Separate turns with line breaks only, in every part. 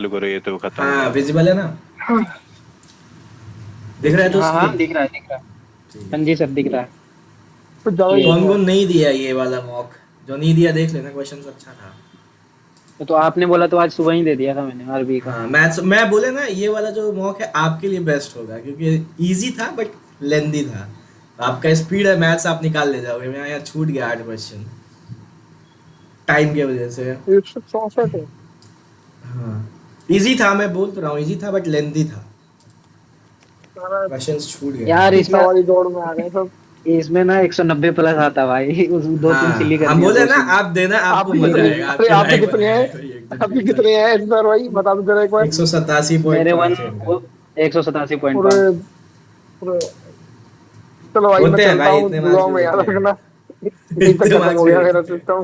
चालू करो, ये तो खत्म हो
हाँ
जाएगा।
विजिबल है ना?
हाँ
दिख रहा है तो
हाँ हाँ
स्क्रीन?
दिख रहा है दिख रहा है।
ठीक
हाँ जी सर दिख रहा है।
कुछ ज्यादा ही
ये
कौन
दिख रहा
कौन नहीं दिया ये वाला मॉक? जो नहीं दिया देख लेना, क्वेश्चन अच्छा था।
तो आपने बोला तो आज सुबह ही दे दिया था मैंने अरबी का।
हाँ मैथ्स मैं बोले ना, ये वाला जो मॉक है आपके लिए बेस्ट होगा क्योंकि इजी था बट लेंदी था। आपका स्पीड है मैथ्स, आप निकाल ले जाओगे। मेरा यहाँ छूट गया 8 क्वेश्चन टाइम की वजह से।
है। 164 है।
हाँ इजी था, मैं बोल तो रहा हूँ इजी था बट लेंदी था,
सारा
क्वेश्चंस छूट गए
यार
हैं।
इसमें
सवारी दौड़ में आ गए सब।
इसमें ना 190 प्लस आता भाई। उस दो तीन
हाँ
सिली कर
हम
दिया
बोले
दो
ना,
सिली।
आप देना, आपको
आपके
मजा
कितने
आएगा।
अरे
आपके
आपके
लाइव
कितने हैं?
एकदम
आपके
एकदम
कितने हैं इस बार भाई बता दो जरा एक बार।
187.5 187.5
पूरे पूरे चलो भाई मैं
होते हैं
चलता
भाई,
हूँ,
इतने
दुआ
मार्क्स भी
में याद
होते हैं।
रखना। यहीं तक
इतने
खत्म
मार्क्स
हो
भी
गया
होते
मेरा
हैं।
सिस्टम।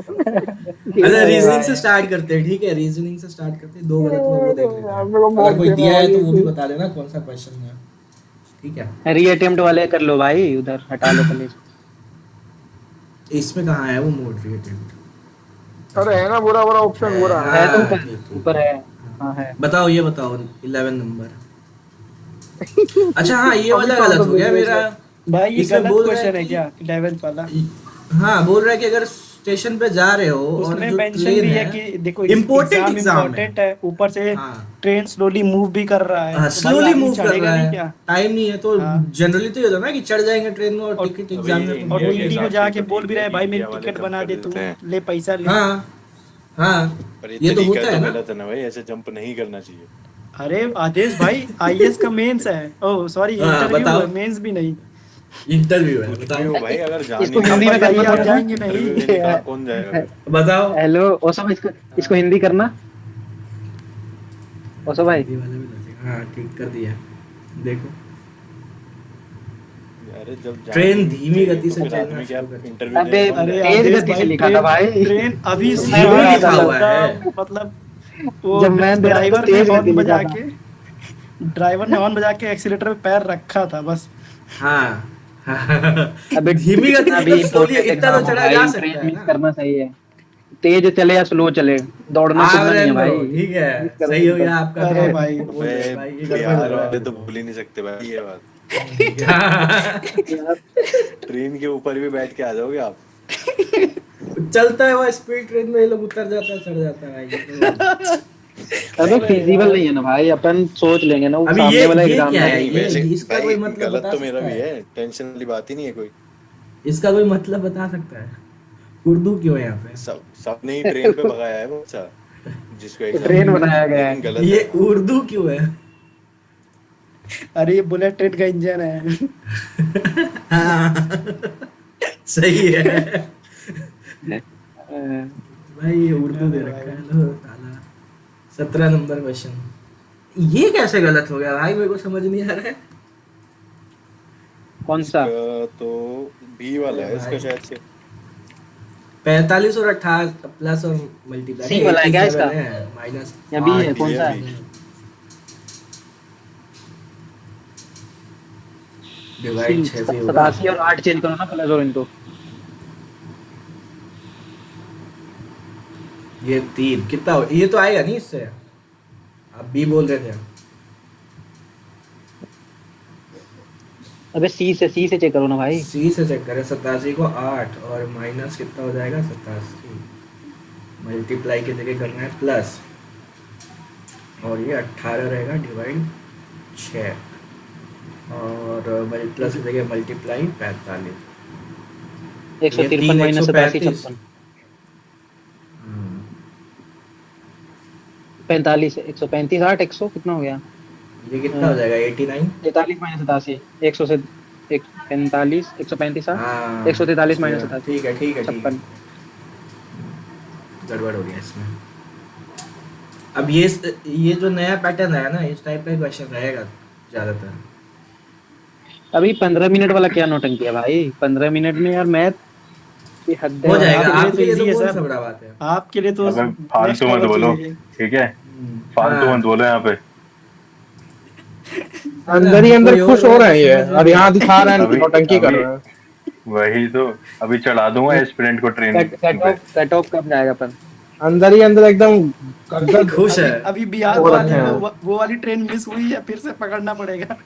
अच्छा रीजनिंग से स्टार्ट करते हैं, ठीक है? रीजनिंग से स्टार्ट करते हैं, दो गलत हुआ वो देख लेते
यार
हैं।
मेरे को
अगर
मौत
कोई
देना
दिया है
भाई
तो वो भी
ऐसे।
बता देना कौन सा क्वेश्चन है, ठीक है?
री अटेम्प्ट वाले कर लो भाई, उधर हटा लो पहले।
इसमें कहाँ है वो मोड रिएटेड?
अरे है ना बुरा बुरा ऑप्शन बुरा।
है तो
हाँ
ऊपर
ठीक ठीक।
ऊपर है। हाँ है।
बताओ, ये बताओ 11 नंबर। अच्छा हाँ ये
अभी
वाला
कहाँ
गलत
तक
हो
देख
गया
रहे
मेरा।
थे?
भाई ये
इसमें
गलत
बोल रहा है
क्वेश्चन है
कि
क्या 11th वाला?
हाँ बोल रहा है कि अगर स्टेशन पे जा रहे हो और
उसमें
जो
मेंशन
ट्रेन
भी है
है,
कि देखो
इम्पोर्टेंट
एग्जाम
एग्जाम है।
इम्पोर्टेंट है, ऊपर से
हाँ
ट्रेन स्लोली मूव भी कर रहा है,
हाँ
तो भाई
स्लोली
आदमी
मूव कर
चढ़ेगा
रहा
नहीं
है,
क्या?
टाइम नहीं है तो।
हाँ।
जनरली तो ये होता है ना कि चढ़ जाएंगे ट्रेन में और
और
टिकट
अभी
एग्जाम में अपन
इंडिया
और
बोल
के
टीटी
देंगे।
को
हिसाब से
जाके
तो
बोल
ठीक
भी
है
रहा है
कि
भाई मेरी
इंडिया वाले
टिकट
जंप
बना
कर
दे तू,
देते हैं,
ले पैसा ले।
हाँ हाँ
पर ये
ये तो
तरीका
होता है
तो
ना।
गलत है ना भाई, ऐसे जंप नहीं करना चाहिए।
अरे आदेश भाई आईएएस का मेंस है, ओह सॉरी
हाँ
इंटरव्यू
बताओ,
है, मेंस भी नहीं।
इंटरव्यू है,
कुछ भी
बताओ
हो भाई, अगर
इसको
जाने का
अब
हिंदी में
है
करना
बताइए
तो
आप
थोड़ा
यार
ना।
जाएंगे
इंटरव्यू
नहीं?
देने कहाँ कौन जाएगा फिर।
बताओ।
हेलो ओसो इसको हिंदी करना। ओसो भाई
हिंदी वाले भी दसेगा। हाँ ठीक कर दिया, देखो
अरे जब
ट्रेन
जानी
धीमी
चाहिए
गति
तो
से
फिर
चलना
आदमी क्या
शुरू कर।
इंटरव्यू
अबे
देने कौन
अरे
जाएगा।
तेज
आदेश
गति से
भाई
लिखा था भाई।
ट्रेन अभी
मैं
धीमी
पढ़ा
स्टार्ट
था
लिखा
तब।
हुआ
होगा,
है।
मतलब वो
जब मैं दे रहा था तो
ड्राइवर ने
तेज गति
हॉर्न
लिखा
बजा
था।
के ड्राइवर ने हॉर्न बजा के एक्सीलेटर पे पैर रखा था बस।
हाँ
अबे
धीमी गति
अभी
मतलब स्लोली,
इम्पोर्टेंट
इतना
एग्जाम
तो
हो
चढ़ा जा
भाई,
सकता
ट्रेन
है
मिस
ना।
करना सही है। तेज चले या स्लो चले, दौड़ना
आप
कूदना नहीं है
रहने दो,
भाई।
ठीक है
मिस कर
सही हो
सकता
गया आपका।
अरे
तो
भाई
बोल
अबे
रहे भाई ये गड़बड़
बिहार
लग रहा
वाले
है
तो
मेरे
भूल ही नहीं सकते भाई ये बात।
को।
है।
ट्रेन के ऊपर भी बैठ के आ जाओगे आप।
चलता है वो स्पीड ट्रेन में, ये लोग उतर जाता है चढ़ जाता है भाई, ये तो।
अबे
अरे
फिजिबल
यार
नहीं है ना भाई, अपन सोच लेंगे ना, वो
अभी
सामने वाला
ये
एग्जाम
क्या
में
है,
नहीं
है।
वैसे
ये इसका
भाई,
कोई मतलब
गलत
बता
तो मेरा
सकता
भी
है?
है, टेंशन वाली बात ही नहीं है कोई।
इसका कोई मतलब बता सकता है? उर्दू क्यों है यहाँ पे?
सबने ही ट्रेन पे भगाया है बच्चा जिसको एग्जाम
ट्रेन
देना
बनाया
है,
गया
लेकिन
है।
गलत
ये
है।
उर्दू क्यों है?
अरे ये बुलेट ट्रेन का इंजन है।
हाँ सही है
अ,
भाई, ये उर्दू दे
अरे
रखा
भाई
है लो साला। 17 नंबर क्वेश्चन। ये कैसे गलत हो गया भाई, मेरे को समझ नहीं आ रहा है।
कौन सा?
इसका तो बी वाला
अरे
है इसका
भाई
शायद से।
45 और 18 प्लस और मल्टीप्लाई
सी
नहीं,
वाला है क्या
87
इसका?
है माइनस
या बी है,
8
कौन
बी
सा
है
है?
बी।
डिवाइड 6 से होगा।
87 और 8 चेंज करो ना प्लस और इनको।
ये 3 कितना ये तो आएगा नहीं इससे। आप बी बोल रहे थे।
अबे सी से चेक करो ना भाई।
सी से चेक करें। 87 को 8 और माइनस कितना हो जाएगा? 87 मल्टीप्लाई की जगह करना है प्लस, और ये 18 रहेगा डिवाइड 6 और प्लस की जगह मल्टीप्लाई 45।
153 माइनस 87 56 45 135 8 100 कितना हो गया?
ये कितना हो जाएगा? 89।
43 माइनस 87 100 से 45 135
हाँ
143 माइनस 87
ठीक है ठीक है ठीक है।
56।
गड़बड़ हो गया इसमें। अब ये जो नया पैटर्न है ना, इस टाइप का क्वेश्चन रहेगा ज्यादातर।
अभी 15 मिनट वाला क्या नौटंकी है भाई, 15 मिनट में यार मैथ की हद है
हो
भाई।
जाएगा
आपके लिए
आपके लिए
तो
तो
इजी है
कौन
सर,
सा बड़ा बात है।
आपके लिए तो
अबे
नेक्स्ट
फालतू मत
लेवल
बोलो,
चीज है ये।
ठीक है? फालतू मत बोलो यहाँ पे।
अंदर ही अंदर
कोई और
खुश हो रहे हैं ये,
समझ में
और यहाँ दिखा रहे हैं
अभी
नौटंकी कर
अभी
रहे हैं।
वही तो, अभी चढ़ा दूंगा एस्पिरेंट को ट्रेन
कट
पे।
ऑफ कब जाएगा अपन?
अंदर ही अंदर एकदम गदगद
खुश है।
अभी बिहार
वो
वाली
रखे हैं।
वो वाली ट्रेन मिस हुई है, फिर से पकड़ना पड़ेगा।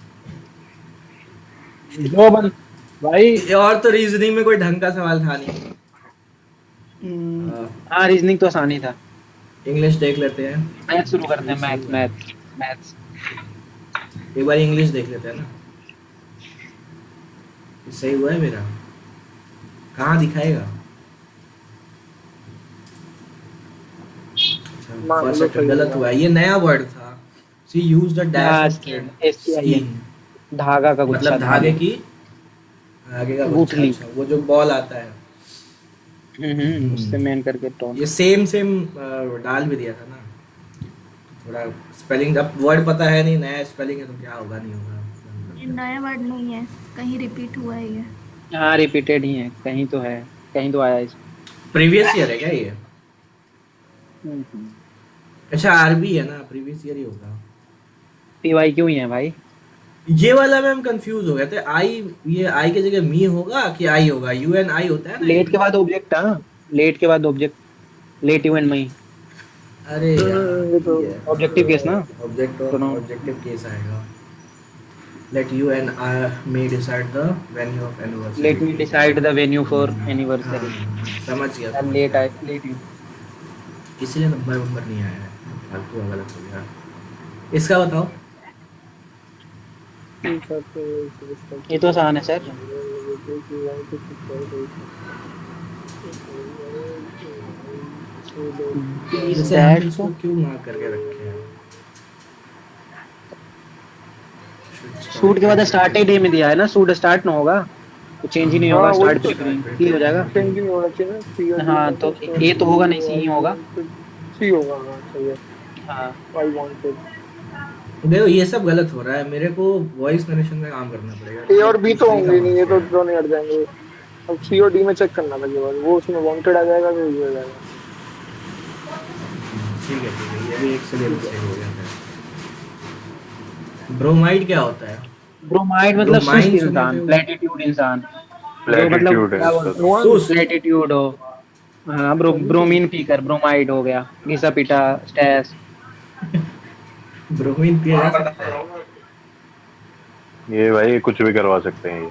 जो बन भाई।
ये और तो रीजनिंग में कोई ढंग का सवाल था नहीं।
हम्म,
हाँ रीजनिंग तो आसानी था।
इंग्लिश देख लेते हैं।
मैथ शुरू करते हैं, मैथ्स।
एक बार इंग्लिश देख लेते हैं ना। ये सही हुआ है मेरा? कहाँ दिखाएगा?
मान लो
फर्स्ट
सही
गलत
हुआ।
हुआ है। ये नया वर्ड था। सी यूज द
हाँ,
डैश
skein, SKIN, धागा का गुच्छा,
मतलब धागे की आगे का गुच्छा।
गुठली।
अच्छा, वो जो बॉल आता है।
उससे मेन करके टोन।
ये सेम डाल भी दिया था ना। थोड़ा स्पेलिंग, अब वर्ड पता है नहीं, नया स्पेलिंग है तो क्या होगा नहीं होगा।
ये नया वर्ड नहीं है, कहीं रिपीट हुआ है ये।
हाँ रिपीटेड ही है, कहीं तो है, कहीं तो आया है इसमें।
प्रीवियस ईयर है क्या ये? अच्छा आरबी है ना, प्रीवियस ईयर ही होगा।
PYQ ही है भाई।
ये वाला में हम कंफ्यूज हो गए थे। आई, ये आई की जगह मी होगा कि आई होगा? UNI होता है ना।
लेट के बाद ऑब्जेक्ट, हाँ लेट के बाद ऑब्जेक्ट, लेट इवेंट में ही।
अरे
ये तो
ऑब्जेक्टिव केस ना।
ऑब्जेक्टिव केस आएगा। Let you and I may decide the venue of anniversary.
Let me decide the venue for anniversary.
समझ गया।
लेट आए, लेट।
इसलिए नंबर नहीं आया है, फालतू का गलत हो गया। इसका बताओ।
ये तो आसान है सर।
जैसे हम इसको क्यों मार्क करके रखे हैं?
शूट के बाद स्टार्ट डे में दिया है ना, शूट स्टार्ट ना होगा तो चेंज ही नहीं होगा,
हाँ, वही
स्टार्ट
तो
सी हो जाएगा।
चेंज नहीं होना चाहिए ना।
हाँ तो ए तो होगा नहीं, सी ही होगा।
सी होगा, हाँ सही है।
हाँ
आई वांटेड।
देखो ये सब गलत हो रहा है, मेरे को वॉइस नरेशन में काम करना पड़ेगा।
ए और बी तो होंगे नहीं, ये तो दोनों हट जाएंगे। अब सी और डी में चेक करना लगेगा, वो उसमें वांटेड आ जाएगा तो ये हो जाएगा।
ठीक है ये भी एक सिलेबस से हो गया है। ब्रोमाइड क्या होता है?
ब्रोमाइड मतलब
ब्रोमाइड
सुस्त
सुने
इंसान,
थे?
प्लेटिट्यूड इंसान, जो
प्लेटिट्यूड
मतलब
है
क्या
उसका तो।
सुस्त।
प्लेटिट्यूड हो। हाँ ब्रोमीन पीकर ब्रोमाइड हो गया, घिसा पीटा स्टैस।
ब्रोमीन पिया जा सकता है।
ये भाई कुछ भी करवा सकते हैं ये।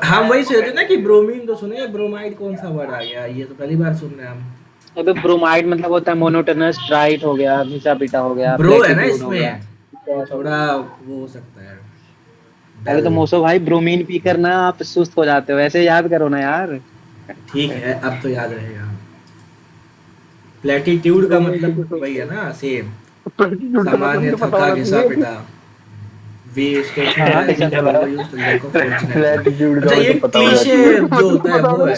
हम वही सोच रहे ना कि ब्रोमीन तो सुने, ब्रोमाइड कौन सा वर्ड आ गया? ये तो पहली बार सुन रहे हैं हम।
अबे ब्रोमाइड मतलब होता है मोनोटोनस, ट्राइट हो गया, घिसा पीटा हो गया,
ब्रो है ना
प्लेटिट्यूड हो गया।
इसमें, थोड़ा वो हो सकता है।
अरे तो मोसो भाई ब्रोमीन पीकर ना आप सुस्त हो जाते हो, ऐसे याद करो ना यार।
ठीक है अब तो याद रहेगा। प्लेटिट्यूड का मतलब वही है ना, सेम सामान्य थका घिसा पिटा। वी स्टेट
हाँ,
है
घिसा पिटा।
प्लेटिट्यूड
अच्छा ये क्लीशे जो होता है वो है।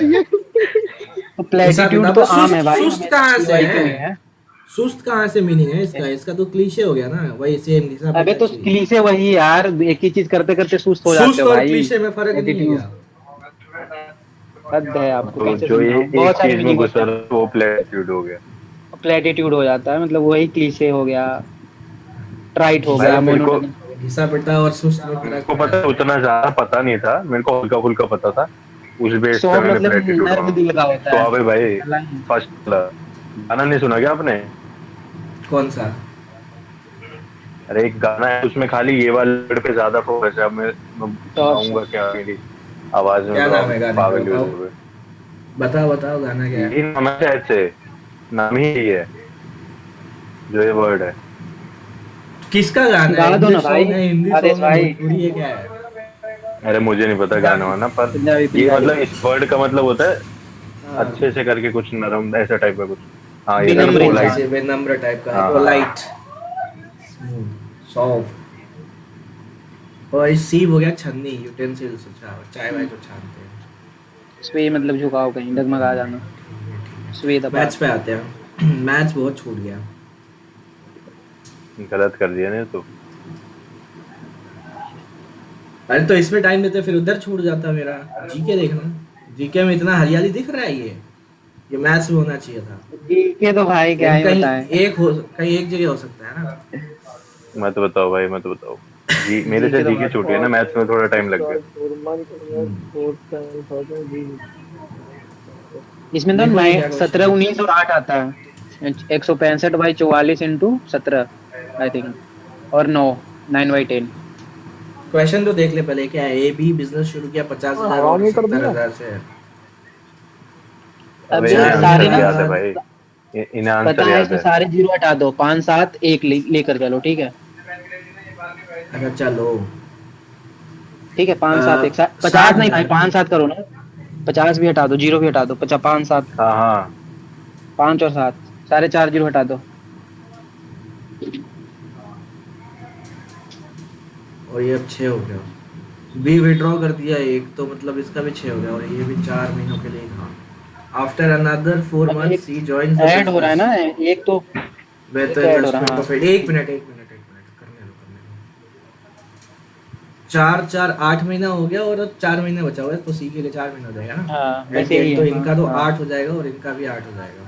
तो प्लेटिट्यूड तो आम है भाई।
सुस्त कहाँ से
PYQ
है?
में है।
सुस्त कहाँ से मीनिंग है इसका? इसका तो क्लीशे हो गया ना, वही सेम घिसा पिटा
अबे तो
चीज़।
क्लीशे वही यार, एक ही चीज करते करते सुस्त हो जाते
सुस्त
हो
और
भाई।
क्लीशे में फर्क नहीं है क्या?
हद है आपको
तो
कैसे
जो ये
समझाऊं?
एक
बहुत सारी
चीज में
मीनिंग
घुसा
होता है।
रहा वो प्लेटिट्यूड हो गया।
प्लेटिट्यूड हो जाता है, मतलब वही क्लीशे हो गया, ट्राइट हो
भाई
गया,
मेरे को
मोनोटोनस।
घिसा पिटा और सुस्त में फर्क
को पता है, उतना ज्यादा पता नहीं था मेरे को, हल्का फुल्का पता था। उस बेस
सो
पे मैंने
मतलब
प्लेटिट्यूड
नर्व दिल का होता
तो
है।
अबे भाई फर्स्ट गाना नहीं सुना क्या आपने?
कौन सा?
अरे एक गाना है उसमें खाली ये वाले वर्ड पे ज्यादा फोकस है। अब मैं बताऊंगा क्या, मेरी आवाज में
क्या
तो
नाम
आप
है गाने का?
पागल ही हो
बताओ।
जाओगे।
बताओ गाना क्या है?
यही नाम है शायद से, नाम ही यही है जो ये वर्ड है।
किसका गाना
गा
है?
दो ना
इंग्लिश
भाई।
सॉन्ग है, हिंदी
अरे
सॉन्ग है,
भाई।
भोजपुरी है, क्या है?
अरे मुझे नहीं पता गाना वाना, पर
पंजाबी
ये
पंजाबी।
मतलब इस वर्ड का मतलब होता है
हाँ,
अच्छे से करके कुछ नरम ऐसा टाइप का कुछ। हाँ ये
विनम्र
मतलब
इंसान।
पोलाइट।
जैसे विनम्र टाइप का,
हाँ।
Polite, smooth, soft. और इस सीव हो गया छन्नी, यूटेंसिल्स, चाय वाय जो छानते हैं।
स्वे मतलब झुकाओ, कहीं डगमगा जाना। स्वे दबा।
मैच पे आते हैं। मैच बहुत छूट गया।
गलत कर दिया ने तो।
अरे तो इसमें टाइम देते फिर उधर छूट जाता मेरा। जीके देखना, जीके में इतना हरियाली दिख रहा है। ये मैथ्स में होना चाहिए था।
जीके तो भाई क्या ही बताएं।
कहीं एक जगह हो सकता है ना।
मत बताओ भाई मत बताओ जी, मेरे से जीके छूट गया ना, मैथ्स में थोड़ा टाइम लग गया।
इसमें तो 17, 19 और 8 आता है। 165 बाई 44 इंटू 17 आई थिंक, और 9 9/10।
क्वेश्चन तो देख ले पहले, क्या है? ए बी बिजनेस शुरू किया 50,000
हाँ,
और
नहीं कर दिया।
70,000 से।
अब
अबे
ये
ये
सारे
आंसर
ना
याद है भाई, इन्हें
पता
आंसर
है,
याद
इसमें
है।
सारे जीरो हटा दो, 5 7 1 लेकर चलो, ठीक है?
अच्छा चलो,
ठीक है, 5 7 1 7 50 नहीं भाई, 5 7 करो ना, 50 भी हटा दो, जीरो भी हटा दो, 5 7
हाँ हाँ
5 और 7 सारे 4 जीरो हटा दो।
और ये अब 6 हो गया। बी विड्रॉ कर दिया एक, तो मतलब इसका भी 6 हो गया, और ये भी 4 महीनों के लिए था। आफ्टर अनदर 4
अब
months he joins the
add हो रहा है ना, एक तो
बेहतर
ऐड हो रहा है।
Investment profit. एक मिनट करने दो। 4 4 8 महीना हो गया, और अब 4 महीने बचा हुआ है, तो सी के लिए 4 महीना हो जाएगा ना।
हाँ,
At
वैसे
the
ही
end
है,
तो इनका तो
हाँ।
8 हो जाएगा, और इनका भी 8 हो जाएगा।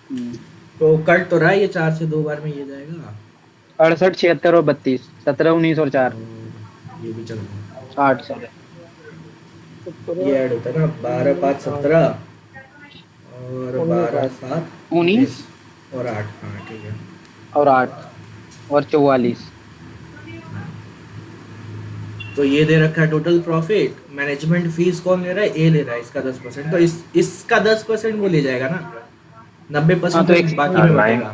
हम्म।
तो कट तो रहा है ये 4 से 2 बार में ये जाएगा।
68 76 और 32 17 19 और 4
और ये भी चल रहा
8 सारे।
है, ये ऐड होता है ना। 12 5 17 और 12 7
19
और 8। हाँ ठीक है।
और 8 और 44।
तो ये दे रखा है टोटल प्रॉफिट। मैनेजमेंट फीस कौन ले रहा है? ए ले रहा है, इसका 10%। तो इसका 10% वो ले जाएगा ना, 90%
हाँ, तो
तो
एक
बाकी में बचेगा।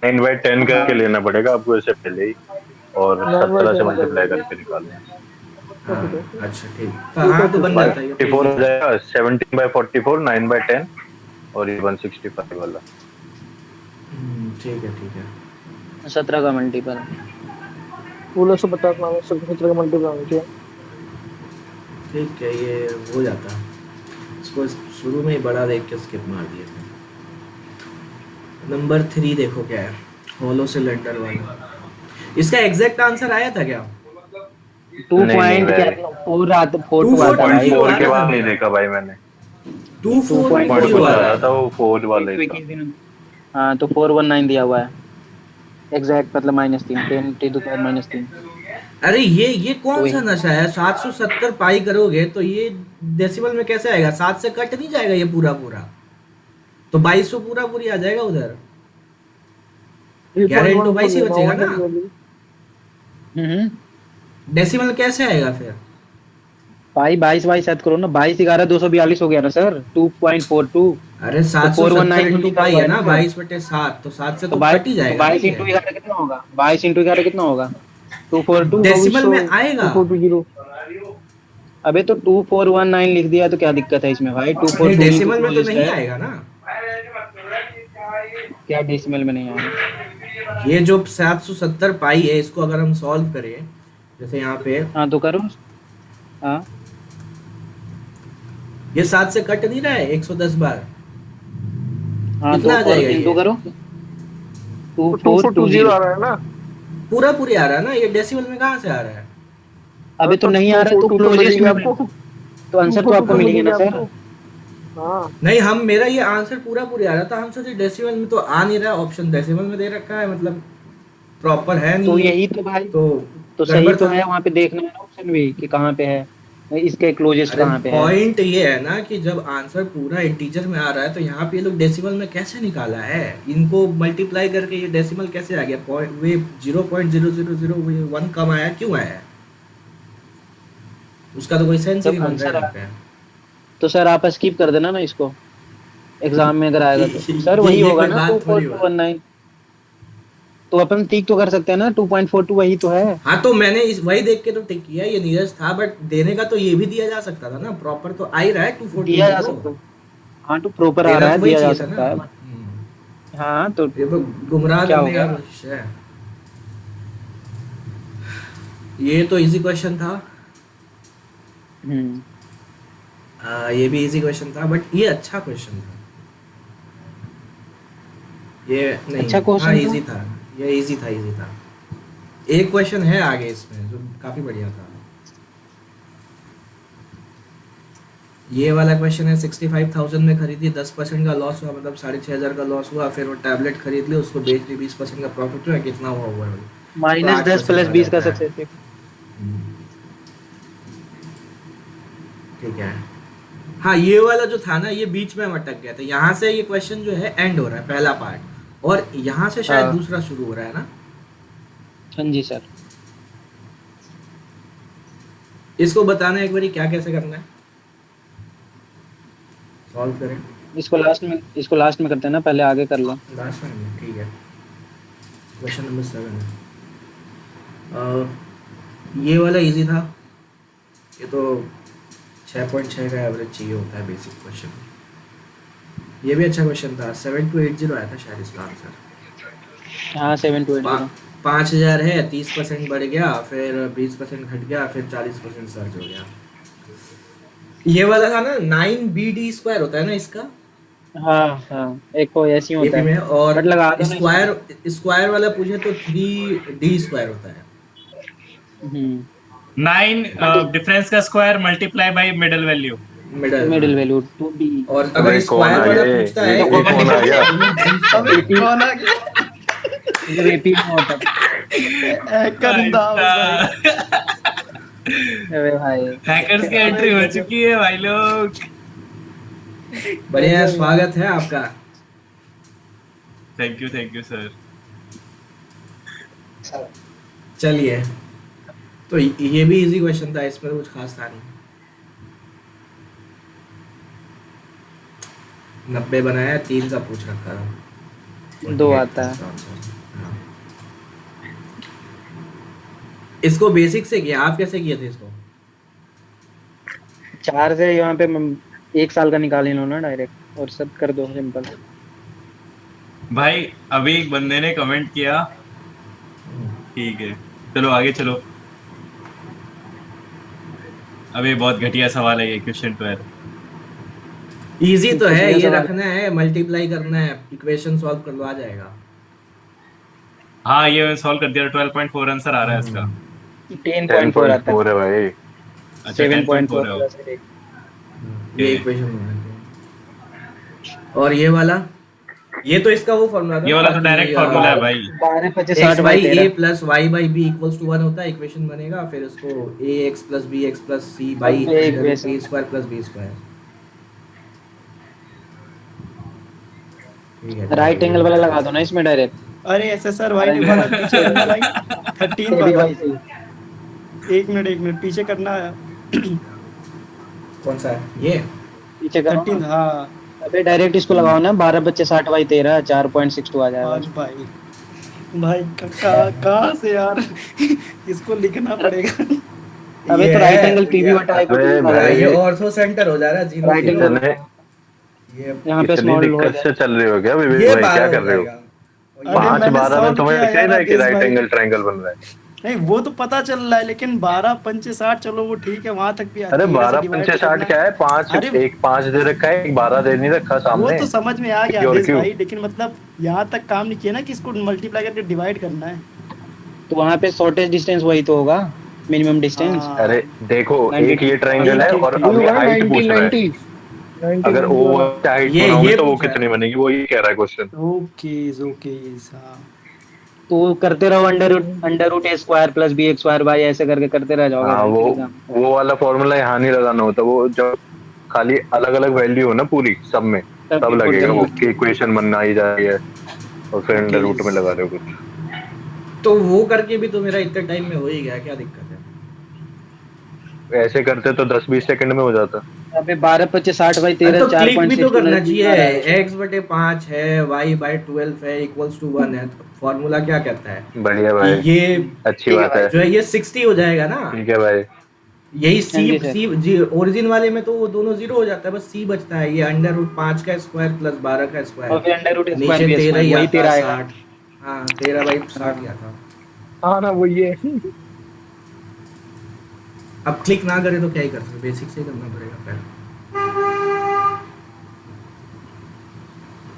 9/10 करके लेना पड़ेगा आपको इससे पहले ही, और 17 से मल्टीप्लाई करके निकालना।
हाँ, अच्छा ठीक। हाँ तो बन जाता है ये।
54 हो जाएगा, 17/44 9/10, और ये 165 वाला।
ठीक है।
17 का मल्टीपल।
1650 माइनस 17 का मल्टीपल होना चाहिए।
ठीक है, ये हो जाता है। इसको शुरू में ही बड़ा देख के स्किप मार दिया था। नंबर 3 देखो क्या है, होलो सिलेंडर वाला। इसका एग्जैक्ट आंसर आया था क्या?
2
नहीं,
पॉइंट
नहीं,
क्या
नहीं।
था? 4 रात 4
2
टू आता भाई।
4 के बाद नहीं देखा भाई मैंने।
2.4
कुछ आ
वाला
रहा था, वो 4 वाला ही था।
हाँ, तो 419 दिया हुआ है एग्जैक्ट, मतलब -3 10 × 3।
अरे ये कौन
तो
सा नशा है? 770 पाई करोगे तो ये डेसिमल में कैसे आएगा? 7 से कट नहीं जाएगा ये पूरा, तो 2200 पूरी आ जाएगा उधर। 11 into 22 ही बचेगा ना। डेसिमल कैसे आएगा फिर?
पाई 22 सेट करो ना, 22 11 242 हो गया ना सर, 2.42।
अरे 770 into पाई है ना, 22/7, तो 7 से तो कट ही जाएगा।
22 × 11 कितना होगा? 22 × 11 कितना होगा? 242।
डेसिमल में आएगा।
240।
अबे तो 2419 लिख दिया तो क्या दिक्कत है इसमें भाई? 242
डेसिमल में तो नहीं आएगा ना।
क्या डेसिमल में नहीं आएगा?
ये जो 770 पाई है, इसको अगर हम सॉल्व करें, जैसे यहाँ पे,
हाँ तो करो। हाँ,
ये 7 से कट नहीं रहा है 110 बार।
हाँ
कितना आ
तो
जाएगा ये?
इंटू करो।
2420 आ रहा है ना।
पूरा आ रहा है ना, ये डेसिमल में कहाँ से आ रहा है?
अबे तो नहीं आ रहा है, तो क्लोजेस्ट में
आपको
तो आंसर तो आपको मिलेगा ना सर।
हाँ
नहीं, मेरा ये आंसर पूरा आ रहा था। हम सोचे डेसिमल में तो आ नहीं रहा, ऑप्शन डेसिमल में दे रखा है, मतलब प्रॉपर है नहीं।
तो यही तो भाई, तो सही
गड़बड़
तो
था।
है, वहाँ पे देखना है ऑप्शन भी कि कहाँ पे है, इसके क्लोजेस्ट कहाँ पे है।
पॉइंट ये है ना कि जब आंसर पूरा इंटीजर में आ रहा है, तो यहाँ पे ये लोग डेसिमल में कैसे निकाला है? इनको मल्टीप्लाई करके ये डेसिमल कैसे आ गया? वे 0.0001 कम आया, क्यों आया? उसका तो कोई सेंस ही नहीं बन रहा है।
तो सर आप स्किप कर देना ना इसको, एग्जाम में अगर आएगा तो सर वही
ये
होगा
कोई
ना,
बात थोड़ी हुआ।
2419। तो अपन टिक तो कर सकते हैं ना, 2.42 वही तो है।
हाँ तो मैंने वही देख के तो टिक किया, ये नीरज था, बट देने का तो ये भी दिया जा सकता था ना, प्रॉपर तो आ ही रहा है 240।
दिया जा सकता है, हाँ तो प्रॉपर आ रहा है, दिया जा सकता है। हाँ तो
ये तो गुमराह
क्या
करने का
होगा?
कोशिश है। ये तो इजी क्वेश्चन था। ये भी इजी क्वेश्चन था, बट ये अच्छा क्वेश्चन था। ये नहीं,
अच्छा क्वेश्चन
हाँ
था?
इजी था, ये इजी था। एक क्वेश्चन है आगे इसमें जो काफी बढ़िया था। ये वाला क्वेश्चन है, 65,000 में खरीदी, 10% का लॉस हुआ, मतलब 6,500 का लॉस हुआ। फिर वो टैबलेट खरीद ली, उसको बेच दी, 20% का प्रॉफिट हुआ। कितना हुआ ओवरऑल?
-10 + 20 का सक्सेस रेट।
ठीक है। हाँ ये वाला जो था ना ये बीच में हम अटक गया था, यहाँ से ये क्वेश्चन जो है एंड हो रहा है पहला पार्ट, और यहाँ से शायद
हाँ।
दूसरा शुरू हो रहा है ना।
हाँ जी सर।
इसको बताना एक बारी क्या कैसे करना है, सॉल्व करें।
इसको लास्ट में करते हैं ना, पहले आगे कर लो।
लास्ट में ठीक है। क्वेश्चन नंबर 7 है। ये वाला इजी था, ये तो 6.6 का एवरेज चाहिए होता है बेसिक क्वेश्चन। ये भी अच्छा क्वेश्चन था, 7280 आया था शायद इसका आंसर।
हाँ 7280।
5000 है, 30% बढ़ गया, फिर 20% घट गया, फिर 40% सर्च हो गया। ये वाला था ना 9BD² होता है ना इसका।
हाँ एक को ऐसे ही होता
एपी में,
है।
और
बट लगा दो ना
स्क्वायर वाला पूछे तो 3D² होता है।
9 डिफरेंस का square multiply by middle value.
Middle value 2D।
और अगर स्क्वायर वाला पूछता है
कौन आ गया?
कौन आ गया?
इधर एपी में होता है।
गंदा
अबे भाई
हैकर्स की एंट्री हो चुकी है भाई लोग।
बढ़िया, स्वागत है आपका।
Thank you sir.
चलिए, तो ये भी इजी क्वेश्चन था, इसमें कुछ खास था नहीं। 90 बनाया, 3 का पूछ रखा था,
2 आता है।
हाँ। इसको बेसिक से किया, आप कैसे किए थे इसको?
4 से यहाँ पे 1 साल का निकाल लो ना डायरेक्ट, और सब कर दो सिंपल।
भाई अभी एक बंदे ने कमेंट किया, ठीक है चलो आगे चलो। अबे बहुत घटिया सवाल है ये क्वेश्चन 12।
इजी तो है, ये रखना है, मल्टीप्लाई करना है, इक्वेशन सॉल्व कर लो, आ जाएगा।
हाँ ये मैं सॉल्व कर दिया, 12.4 आंसर आ रहा है इसका।
10.4 आता है।
10.4 है भाई।
अच्छा 10.4 है वो।
ये इक्वेशन होना चाहिए। और ये वाला, ये तो इसका वो फॉर्मूला था,
ये वाला तो डायरेक्ट फॉर्मूला है भाई।
12 25
x
60
by
by
a plus y by b equals to 1 होता है, इक्वेशन बनेगा, फिर उसको ax plus bx plus c by a square plus b square।
Right angle वाला लगा दो ना इसमें डायरेक्ट।
अरे SSR भाई ने बोला पीछे करना भाई 13 वाला। एक मिनट पीछे करना है।
कौन सा है ये?
पीछे करो।
13 हाँ
अबे डायरेक्ट इसको लगाओ ना, 12 25 60 बाई 13 4.62 आ जाएगा।
आज भाई कहाँ से यार इसको लिखना पड़ेगा।
अबे तो राइट एंगल पीवी बटा आई
अबे भाई,
ये ऑर्थो सेंटर हो जा रहा है जीरो
Right
जीरो।
angle।
ये
यहाँ पे
इतनी
स्मॉल हो
दिक्कत से चल रहे हो क्या विवेक
ये
भाई? क्या
12
कर रहे हो?
जाएगा।
अरे
5
मैंने
12 में
solve
तुम्हें
किया
दिख रहा है
यार,
कि राइट
भाई।
एंगल ट्रायंगल बन रहा है?
नहीं वो तो पता चल रहा है, लेकिन 12 पंचे 60 चलो वो ठीक है, वहां तक भी
अरे 12 पंचे 60 क्या है? 5
अरे,
एक 5 दे रखा है, एक 12 दे नहीं रखा
वो
सामने।
तो समझ में आ गया
क्यों?
आदेश भाई, लेकिन मतलब यहाँ तक काम नहीं किया ना कि इसको मल्टीप्लाई करके डिवाइड करना है।
तो वहाँ पे शॉर्टेस्ट डिस्टेंस वही तो होगा, मिनिमम डिस्टेंस।
हाँ।
अरे देखो,
90
एक ये ट्रायंगल है और अभी हाइट पूछ रहा है। अगर ओवर हाइट
ये
बनाओगे तो वो
पूछा है।
कितनी बनेगी, वो ये कह रहा है क्वेश्चन।
ओके हाँ
तो करते रहो under root a square plus b square by ऐसे करके करते रह जाओगे।
हाँ वो वाला फॉर्मूला यहाँ नहीं लगाना होता, वो जब खाली अलग अलग वैल्यू हो ना पूरी सब में, तब लगेगा वो कि इक्वेशन बनना ही जा रही है और फिर अंडर रूट में लगा रहे हो कुछ।
तो वो करके भी तो मेरा इतने टाइम में हो ही गया, क्या दिक्कत है?
ऐसे करते तो 10-20 सेकंड में हो जाता।
अबे 12 25 60 बाई 13
तो क्लिक भी तो करना
4.6
चाहिए। x/5 है, y/12 है, इक्वल्स टू 1 है, तो फॉर्मूला क्या कहता है?
बढ़िया भाई,
ये
अच्छी बात है।
जो है ये 60 हो जाएगा ना।
ठीक है भाई,
यही सी ओरिजिन वाले में तो वो दोनों जीरो हो जाता है, बस c बचता है। ये अंडर रूट 5 का स्क्वायर प्लस 12 का
और
स्क्वायर,
फिर अंडर रूट
नीचे
स्क्वायर भी
13 ही
वही
आता
13
है,
आएगा।
60। हाँ 13/60 ही आता।
हाँ ना वो ये
अब क्लिक ना करे तो क्या ही कर सकते, बेसिक से ही करना पड़ेगा फिर।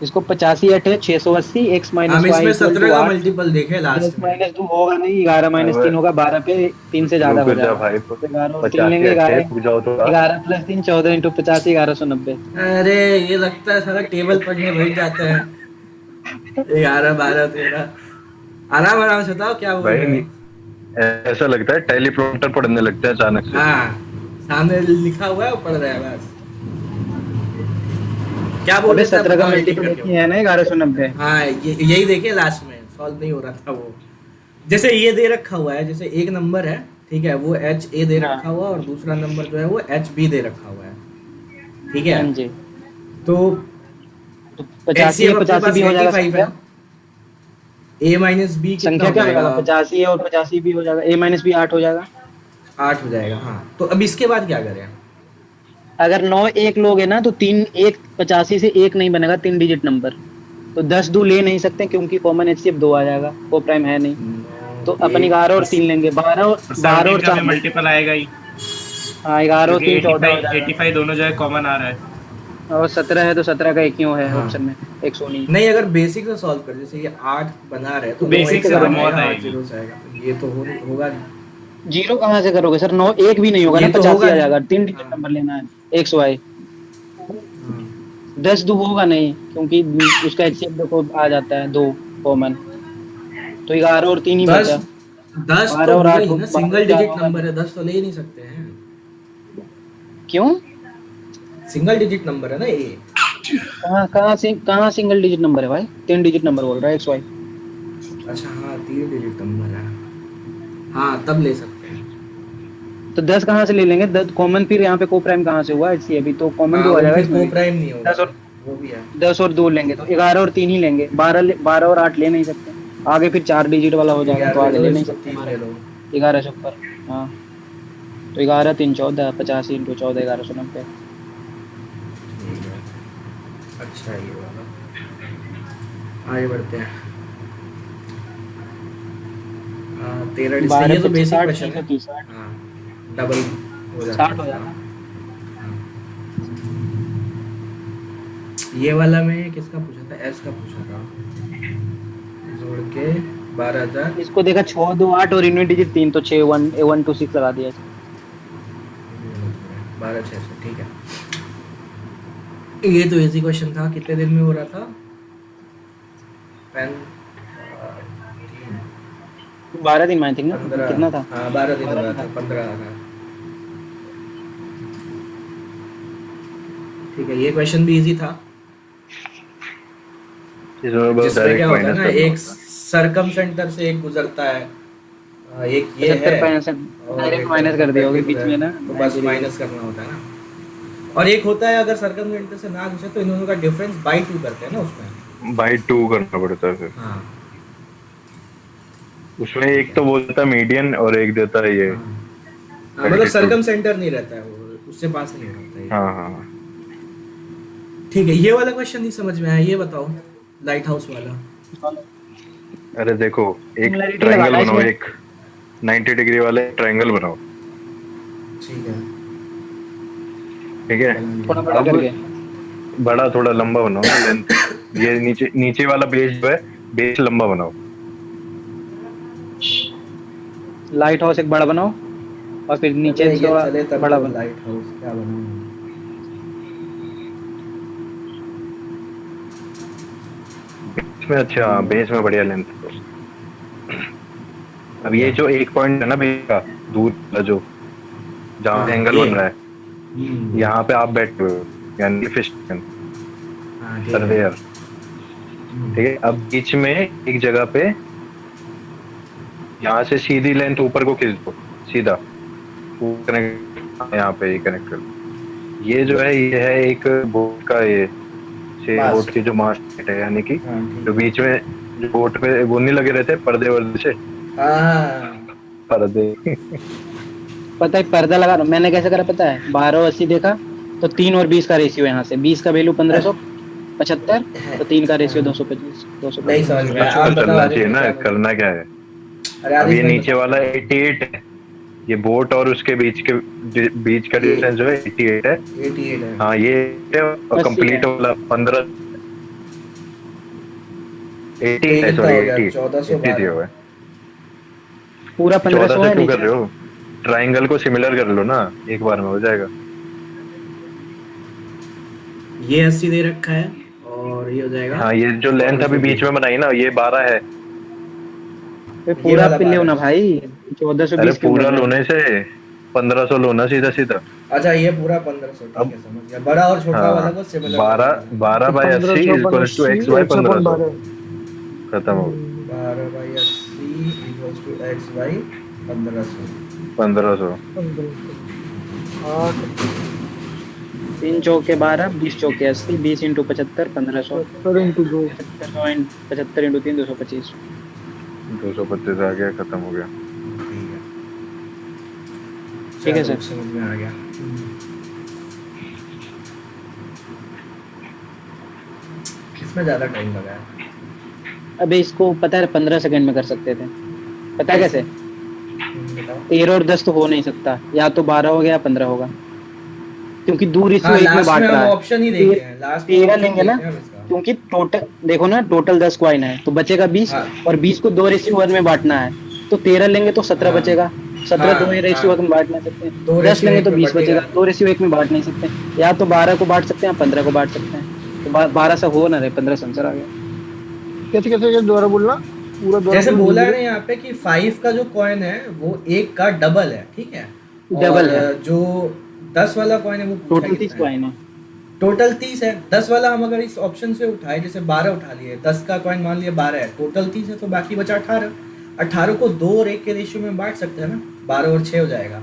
इसको 85 8 680 x
हम
माइनस
इसमें 17 का मल्टीपल देखे लास्ट में।
माइनस 2 होगा नहीं, 11 माइनस 3 होगा, 12 पे 3 से ज्यादा हो
रुक जा
जाएगा।
भाई,
11 और 3
50
लेंगे,
के
11
पूछ जाओ तो
11 प्लस 3 14 × 50 1190।
अरे ये लगता है सारा टेबल पढ़ने बैठ जाता है। 11 12 13 आराम से बताओ क्या बोल रहे
भाई।
हो?
ऐसा लगता है टेलीप्रॉम्प्टर पढ़ने लगता है अचानक से।
हाँ सामने लिखा हुआ है वो पढ़ रहा है बस। क्या बोल
अबे
रहे थे आप?
17 का
बताओ एक एक
मल्टीपल
करके।
है ना 1190।
हाँ यही देखिए लास्ट में सॉल्व नहीं हो रहा था वो। जैसे ये दे रखा हुआ है, जैसे एक नंबर है ठीक है, वो एच ए दे
हाँ।
रखा हुआ और दूसरा नंबर जो है वो एच बी दे रखा हुआ है, ठीक है।
हाँ जी।
तो
तो 85
एलसीएम अपने
85
पास
भी हो जाएगा
85 है,
संख्या।
ए माइनस बी कितना
संख्या
हो
क्या हो
जाएगा?
जाएगा? 85 और 85 भी हो जाएगा, a माइनस बी 8 हो जाएगा।
8 हो जाएगा। हाँ तो अब इसके बाद क्या करें?
अगर 9 एक लोगे ना तो 3 एक 85 से एक नहीं बनेगा 3 डिजिट नंबर। तो 10 दो ले नहीं सकते क्योंकि कॉमन एचसीएफ 2 आ जाएगा, को प्राइम है नहीं। तो अपन 11 और 3 लेंगे, 12 और
17 का
4।
भी मल्टीपल आएगा ही,
हाँ 11 और
क्योंकि
3 14 हो
85
जाएगा।
85 दोनों जगह कॉमन आ रहा है।
और 17 है तो 17 का एक ही है
हाँ।
ऑप्शन में, 100 नहीं।
नहीं, अगर बेसिक से सॉल्व कर, जैसे ये 8 बना रहे तो
बेसिक
से
से
बनेगा,
बहुत
8
आएगी।
0 से आएगा, तो ये तो होगा नहीं।
जीरो कहाँ से करोगे सर? 9 एक भी नहीं होगा
ये
ना,
तो
85
होगा
आ
नहीं।
जाएगा। 3 डिजिट नंबर लेना है, 100 आए।
हाँ।
10 दो होगा नहीं क्योंकि उसका एचसीएफ देखो आ जाता है 2 कॉमन। तो 11 और 3 ही
10
बचा।
10
12
तो
और
होगा
8
ही ना,
12
सिंगल डिजिट
होगा
नंबर
नहीं।
है, 10 तो ले ही नहीं सकते हैं।
क्यों?
सिंगल डिजिट नंबर है ना ये।
कहाँ सिंगल डिजिट नंबर है भाई? 3 डिजिट नंबर बोल रहा है 100।
अच्छा हाँ 3 डिजिट नंबर है, हाँ तब ले सकते हैं।
तो 10 कहाँ से ले लेंगे? 10 कॉमन, फिर यहाँ पे को प्राइम कहाँ से हुआ? एचसी अभी तो कॉमन
हाँ,
2 आ
वो
जाएगा
फिर
इसमें।
को प्राइम नहीं होगा,
10 और
वो भी है।
10 और 2 लेंगे तो 11 और 3 ही लेंगे। 12 और 8 ले नहीं सकते, आगे फिर 4 डिजिट वाला हो जाएगा तो आगे ले नहीं सकते।
3 ले लो।
11 से ऊपर। हाँ तो 11 3 14 85 × 14 1190।
ठीक है, अच्छा ये वाला आगे बढ़ते हैं। 13 ये तो बेसिक क्वेश्चन है। हाँ डबल हो जाता
60 हो जाएगा।
ये वाला में किसका पूछा था? एस का पूछा था, जोड़ के 12,000।
इसको देखा 6 2 8 और इनमें डिजिट 3 तो 6 1 1 2 6 लगा दिया।
12,600 ठीक है। ये तो इजी क्वेश्चन था। कितने दिन में हो रहा था? पेन
12 दिन में थिंक ना
15
कितना था?
हाँ 12 दिन हो रहा था, 15 आ रहा। ठीक है, ये क्वेश्चन भी इजी था। जिसमें क्या होता है ना, एक सरकम सेंटर से एक गुजरता है, एक ये है
डायरेक्ट माइनस कर दिया होगा बीच में ना,
तो बस माइनस करना होता है ना। और एक होता है अगर सरकम सेंटर से ना घुसे तो इन दोनों का डिफरेंस बाई 2 करते हैं ना उसमें,
बाई 2 करना पड़ता है फिर।
हाँ
उसमें एक तो बोलता है मीडियन और एक देता है ये।
हाँ, मतलब सरकम सेंटर नहीं रहता है वो, उससे पास नहीं होता है।
हाँ हाँ
ठीक है, ये वाला क्वेश्चन नहीं समझ में आया, ये बताओ लाइट हाउस वाला।
अरे देखो एक
Similarity
ट्रायंगल
लगाना
बनाओ,
इसमें।
एक 90 डिग्री वाले ट्रायंगल बनाओ,
ठीक है,
ठीक है।
थोड़ा बड़ा
अब
करके
बड़ा थोड़ा लंबा बनाओ ना लेंथ। ये नीचे वाला बेस जो है, बेस लंबा बनाओ।
लाइट हाउस एक बड़ा बनाओ और फिर नीचे
ये
थोड़ा
चले तब
बड़ा
तो
बनाओ।
लाइट हाउस क्या बनाऊं?
इसमें अच्छा बेस में बढ़िया लेंथ। अब ये जो एक पॉइंट है ना बेस का दूर का जो जहाँ
हाँ,
एंगल
ये।
बन रहा है, यहाँ पे आप बैठे हो यानी फिस्टन
हाँ, ठीक है।
सर्वेयर, ठीक है। अब बीच में एक जगह पे यहाँ से सीधी लेंथ ऊपर को खींच दो, सीधा कनेक्ट, यहाँ पे कनेक्ट कर दो। ये जो है ये है एक बोट का, ये बोट की जो मास्ट है यानी कि
हाँ, ठीक
जो बीच में जो बोट पे वो नहीं लगे रहते पर्दे वर्दे से,
हाँ,
पर्दे
पता है पर्दा लगा रहा हूँ मैंने, कैसे करा पता है? 12 और 80 देखा तो 3 और 20 का रेशियो यहाँ से, 20 का वैल्यू 1575 तो 3 का रेशियो 225
नहीं समझ में आया।
अच्छा
आप बताओ
चलना
आगे
चाहिए ना,
क्या बताओ?
करना क्या है।
अरे
अब
आगे
ये
मैं
नीचे वाला 88 है, ये बोट और उसके बीच का डिस्टेंस जो है 88 है।
88 है।
हाँ ये कंप्लीट वाला 15 80 है,
कितना हो
सॉरी
गया?
80
1412
दिया हुआ है।
पूरा
14
1500
से
है
क्यों कर
नीचे।
रहे हो? ट्रायंगल को सिमिलर कर लो ना, एक बार में हो जाएगा।
ये 80 दे रखा है और ये हो जाएगा।
हाँ ये जो लेंथ अभी बीच में बनाई ना ये 12 है।
फिर पूरा
वाला
पिल्ले हो
12
ना भाई, 1420
अरे
क्यों
पूरा
बोल रहे हो?
लोने से 1500 लो ना सीधा सीधा।
अच्छा ये पूरा 1500 ठीक है, समझ गया। बड़ा और छोटा वाला को similar
12/80 equals to x y 1500 खत्म हो गया।
12/80 इक्वल्स टू xy 1500।
1500
3 चौके 12, 20 चौके 80, 20 × 75 1500,
75
75 × 3 225।
225 आ गया, खत्म हो गया।
ठीक है सर,
समझ में आ गया। इसमें ज्यादा टाइम लगा है।
अबे इसको पता है 15 सेकंड में कर सकते थे, पता है कैसे?
बताओ।
13 और 10 तो हो नहीं सकता, या तो 12 हो गया या 15 होगा, क्योंकि दूर इसको
हाँ,
एक में बांट रहा है।
ऑप्शन ही देंगे हैं, लास्ट में
13
option
लेंगे ना,
देंगे हम इसका।
क्योंकि टोटल देखो ना, टोटल 10 कॉइन है तो बचेगा 20,
हाँ।
और 20 को 2:1 में बांटना है, तो 13 लेंगे तो 17
हाँ।
बचेगा। 17
हाँ,
2:1 में बांट नहीं सकते,
2:1
10 लेंगे तो
में
20 बचेगा,
बचेगा।
2:1 में बांट नहीं सकते, या तो 12 को बांट सकते हैं, 15 को बांट सकते हैं। तो 12 से हो ना रहे, 15 से आंसर आ गया।
कैसे कैसे दोबारा बोलना, पूरा दोबारा
जैसे
बोलना।
बोला है ना यहाँ पे कि 5 का जो कॉइन है वो 1 का डबल है, ठीक है?
डबल
और
है।
जो 10 वाला कॉइन है वो पूछा
टोटल 30
कितना है?
कॉइन है।
टोटल 30 है। 10 वाला हम अगर इस ऑप्शन से उठाए, जैसे 12 उठा लिए, 10 का कॉइन मान लिया 12 है, टोटल 30 है, तो बाकी बचा 18। 18 को 2 और 1 के रेशियो में बांट सकते हैं ना, 12 और 6 हो जाएगा।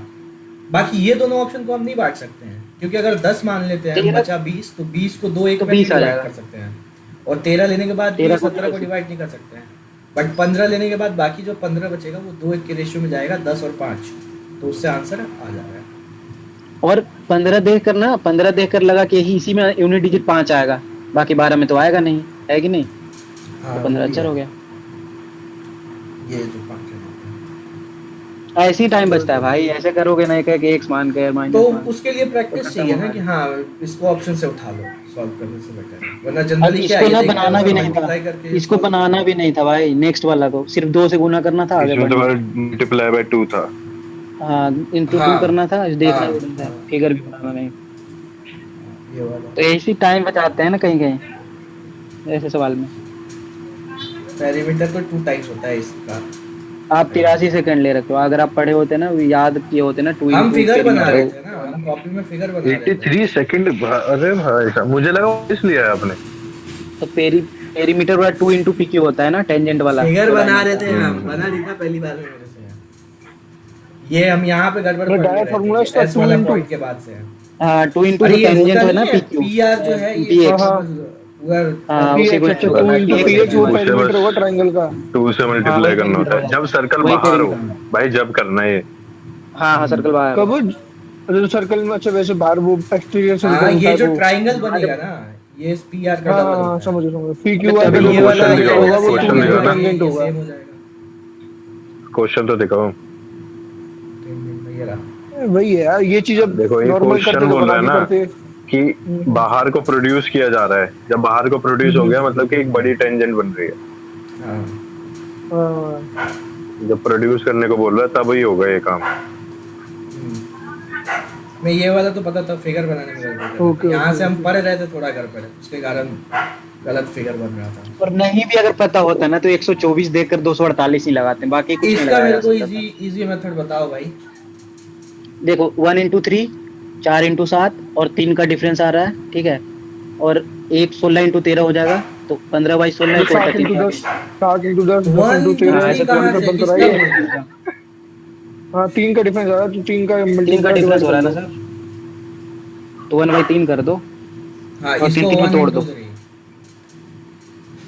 बाकी ये दोनों ऑप्शन को हम नहीं बांट सकते हैं, क्योंकि अगर 10 मान लेते हैं,
13
बचा 20, तो 20 को 2 1
तो
में
20 आ
डिवाइड
जाएगा।
कर सकते हैं, और 13 लेने के बाद
13 को
17 को डिवाइड नहीं कर सकते हैं। बट 15 लेने के बाद बाकी जो 15 बचेगा वो 2 1 के रेशियो में जाएगा, 10 और 5, तो उससे आंसर आ जाएगा।
और 15 देख कर ना, 15 देख कर लगा कि यही इसी में यूनिट डिजिट 5 आएगा, बाकी 12 में तो आएगा नहीं, है कि नहीं?
हाँ,
तो 15
वही
अच्छा
है।
हो गया।
ये जो 5
ऐसे ही टाइम बचता है भाई, ऐसे करोगे ना एक एक मान के माइनस
तो
मान।
उसके लिए प्रैक्टिस
खत्म
चाहिए
हो
ना
गया।
कि हाँ इसको ऑप्शन से उठा लो, सॉल्व करने से बेटर है। वरना
अब
जनरली क्या
इसको
है,
ना
ये देखते हैं
बनाना भी
उसको
नहीं था,
multiply करके
इसको
solve
बनाना
करते
भी नहीं था भाई, नेक्स्ट वाला को सिर्फ 2 से गुना करना था, आगे
इसमें
बढ़ना।
तो मल्टीप्लाई बाय 2 था।
हाँ, into 2
हाँ,
करना था, देखना
हाँ,
भी नहीं था,
हाँ।
फिगर भी बनाना नहीं।
हैं। ये वाला
तो ऐसी टाइम बचाते हैं ना कहीं कहीं ऐसे सवाल में।
पेरीमीटर तो 2 टाइप्स होता है इसका।
आप 83 सेकंड ले रखे हो, अगर आप पढ़े होते ना, याद किए होते ना 2
हम
into
फिगर बना रहे
perimeter।
थे ना, हम कॉपी में फिगर बना रहे थे।
83 सेकंड, अरे भाई साहब, मुझे लगा इसलिए है आपने।
तो पेरीमीटर वाला 2 into PQ होता है ना, टेंजेंट वाला।
फिगर बना रहे थे
हम्म।
हम, बना नहीं था पहली बार में मेरे से। ये हम यहाँ पे गड़बड़
ये
कर
डायरेक्ट फॉर्मूला इसका
एस वाला
2 into
पॉइंट के बाद से है।
हाँ, 2 into
अरे
जो
ये
टेंजेंट
होता
है ना,
नहीं है,
PQ।
PR जो है ये
PX।
हाँ।
हाँ, उसी को
अच्छा,
show
2
करना है,
into
PX
PH वो
उससे
पेरीमीटर
बस
होगा ट्रायंगल का।
2 से
हाँ,
मल्टीप्लाई
वही
करना होता है
perimeter
जब सर्कल
वही
बाहर हो।
perimeter।
भाई जब करना है ये।
हाँ हाँ, सर्कल बाहर।
कब? अच्छा, सर्कल में, अच्छा वैसे बाहर वो एक्सटीरियर
हाँ,
सर्कल
ये जो
वो।
ट्रायंगल बनेगा ना, ये PR का
हाँ
डबल
हाँ
होता है।
समझ PQ
मतलब
वाला
तभी
जो
ये वाला
क्वेश्चन
ये
दिखाओ,
होगा वो
क्वेश्चन
2 into
दिखाओ ना।
टेंजेंट होगा।
सेम हो जाएगा।
क्वेश्चन तो दिखाओ।
ये रहा।
वही है यार, ये चीज अब
देखो ये
नॉर्मल
क्वेश्चन
करते तो
बोल रहा है
बना
ना
करते।
कि बाहर को प्रोड्यूस किया जा रहा है, जब बाहर को प्रोड्यूस हो गया मतलब कि एक बड़ी टेंजेंट बन रही है।
हाँ,
हाँ,
जब प्रोड्यूस करने को बोल रहा है तब ही होगा ये काम।
मैं ये वाला तो पता था, फिगर बनाने में गड़बड़ कर
ओके,
यहाँ से
ओके,
हम पढ़ रहे थे थोड़ा घर पर, उसके कारण गलत फिगर बन रहा था।
और नहीं भी अगर पता होता ना तो 124 देखकर 248 ही लगाते हैं, बाकी कुछ नहीं
इसका
लगाया
मेरे
जा
को
सकता था।
इजी मेथड बताओ भाई।
देखो 1 into 3, 4 into 7 और 3 का डिफरेंस आ रहा है, ठीक है, और 16 into 13 हो जाएगा, तो 15/16
7
टोटल
into 10, 7 into 10, 10
1
into 13 ऐसे
कहाँ
थोड़ी
से,
बनता रहा है।
किसका?
हाँ 3 का डिफरेंस आ रहा है, तो 3 का
3 का
मल्टीप्लाई
डिफरेंस हो रहा है ना सर, तो 1/3 कर दो।
हाँ,
और
इसको
3 में
1
तोड़
into
दो।
3,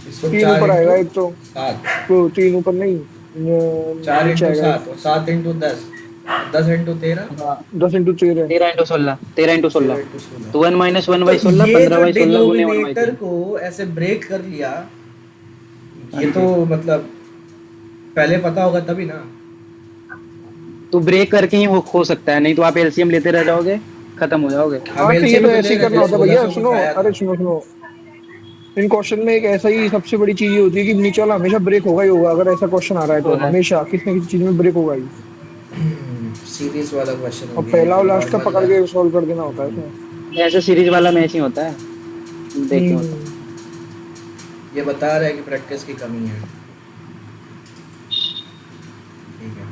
इसको
3
4
ऊपर आएगा
into
एक तो,
7,
वो 3 ऊपर नहीं
4
नीचे
into
आएगा।
7 और 7 into 10, 10 into 13,
हाँ 10 into 13
13 into 16, 13 into 16,
13 into 16।
तो 1 - 1/16,
तो ये जो
15/16 गुने
डिनोमिनेटर
1/3।
को ऐसे ब्रेक कर लिया, ये तो मतलब पहले पता होगा तभी ना।
तो ब्रेक करके ही वो हो सकता है, नहीं तो आप एलसीएम लेते रह जाओगे, खत्म हो जाओगे।
हाँ तो ये
LCM
तो
ले
ऐसे ही
रहे
करना
थे,
होता है भैया।
1600
सुनो,
उठाया था।
अरे सुनो, इन क्वेश्चन में एक ऐसा ही सबसे बड़ी चीज ये होती है कि नीचे वाला हमेशा ब्रेक होगा ही होगा। अगर ऐसा क्वेश्चन आ रहा है तो हमेशा किसी न किसी चीज में ब्रेक होगा ही।
सीरीज वाला क्वेश्चन हो
और
गया,
पहला और लास्ट का
normal
पकड़
वाला।
के सॉल्व कर देना होता है इसमें।
ऐसे सीरीज वाला मैच ही होता है, देखिए होता है।
ये बता रहा है कि प्रैक्टिस की कमी है। ठीक है,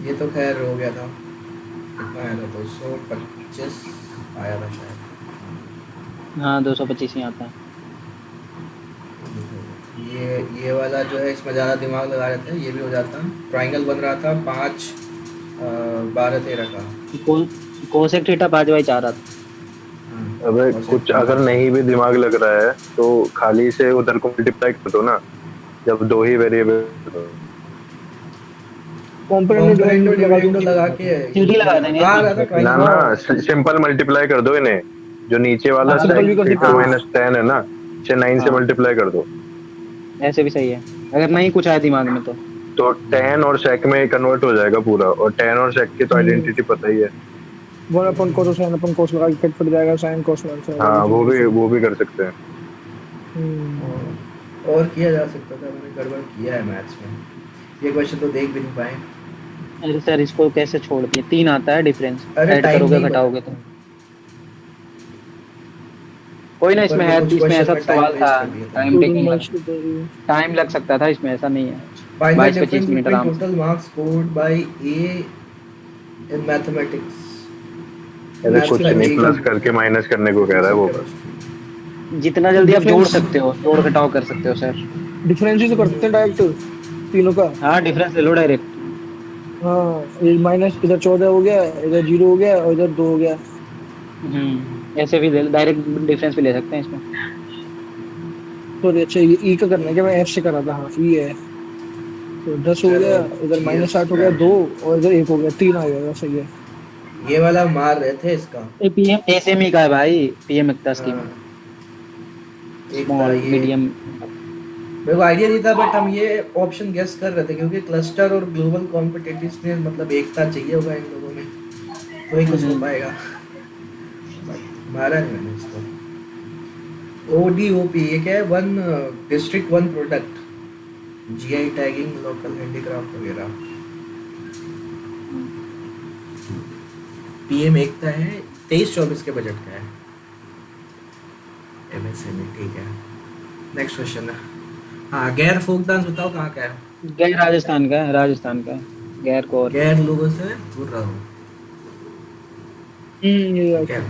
ये तो खैर हो गया था, कितना आया था 225 आया था शायद।
हाँ 225 ही आता है।
ये वाला जो है इसमें ज़्यादा दिमाग लगा रहे थे, ये भी हो जाता। ट्राइंगल बन रहा था 5 12 13 का।
कोसेक थीटा 5/4 आता।
अबे कुछ अगर नहीं भी दिमाग लग रहा है तो खाली से उधर को मल्टीप्लाई कर दो ना, जब दो ही वेरिएबल
कंपोनेंट लगा के
सीधी लगा देंगे।
ना ना सिंपल मल्टीप्लाई कर दो इन्हें, जो नीचे वाला -10 है ना, इसे 9 से मल्टीप्लाई कर दो।
ऐसे भी सही है अगर नहीं कुछ आया दिमाग में तो
10 और sec में कन्वर्ट हो जाएगा पूरा, और 10 और sec की तो आइडेंटिटी पता ही है।
1 cos sin अपन cos लगा के कट पड़ जाएगा sin cos 1 से।
हाँ वो भी कर सकते हैं।
और किया जा सकता था, मैंने गड़बड़ किया है मैथ्स में। ये क्वेश्चन तो देख भी नहीं पाए।
अरे सर इसको कैसे छोड़ दिए? 3 आता है डिफरेंस,
अरे
ऐड करोगे घटाओगे तो कोई ना। इसमें है, इसमें ऐसा सवाल था टाइम टेकिंग, टाइम लग सकता था इसमें, ऐसा नहीं है। 22-25 मिनट आराम से।
Total marks scored by A in mathematics.
अरे कुछ नहीं, प्लस करके माइनस करने को कह रहा है वो।
जितना जल्दी आप जोड़ सकते हो, जोड़ घटाव कर सकते हो सर।
डिफरेंस ही तो कर सकते हैं डायरेक्ट तीनों का।
हाँ डिफरेंस ले लो डायरेक्ट।
हाँ ये माइनस इधर 14 हो गया, इधर 0 हो गया और इधर 2 हो गया।
ऐसे भी डायरेक्ट डिफरेंस भी ले सकते हैं इसमें।
तो अच्छा ये ई का करना है क्या? मैं एफ से कर रहा था। हाँ ई है तो 10 हो गया, इधर -8 हो गया 2 और इधर 1 हो गया 3 आ गया। सही है।
ये वाला मार रहे थे इसका।
ये पीएम एसएमई का है भाई, पीएम इतना स्कीम स्मॉल मीडियम।
मेरे को आइडिया नहीं था बट हम ये ऑप्शन गेस कर रहे थे क्योंकि क्लस्टर और ग्लोबल कॉम्पिटिटिव्स में मतलब एकता चाहिए होगा इन लोगों में, तो ही कुछ हो पाएगा। मारा नहीं मैंने इसको। ODOP ये क्या है? 1 district 1 product, GI tagging, local handicraft वगैरह। PM एकता है 23-24 के बजट का है। MSME ठीक है। नेक्स्ट क्वेश्चन है। हाँ गैर फोक डांस बताओ कहाँ का है?
गैर राजस्थान का है, राजस्थान का है। गैर को और
गैर लोगों से दूर रहो।
ये
क्या?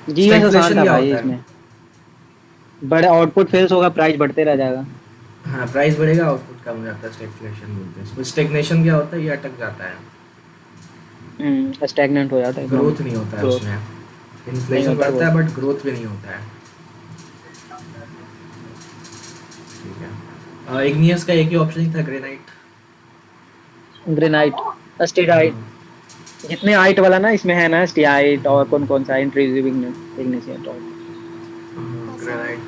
जी ये आसान था भाई। इसमें बड़े आउटपुट फेल्स होगा, प्राइस बढ़ते रह जाएगा।
हाँ प्राइस बढ़ेगा, आउटपुट कम हो जाता है, स्टैग्नेशन बोलते हैं इसको। स्टैग्नेशन क्या होता है? ये अटक जाता है,
स्टैग्नेंट हो जाता है,
ग्रोथ नहीं होता है उसमें। इन्फ्लेशन बढ़ता है बट ग्रोथ भी नहीं होता है। ठीक है। इग्नियस का एक ही ऑप्शन ही था,
ग्रेनाइट, स्टेडाइट। जितने आइट वाला ना इसमें है ना, स्टेआइट और कौन सा इंट्रूसिव इग्निशन और
ग्रेनाइट।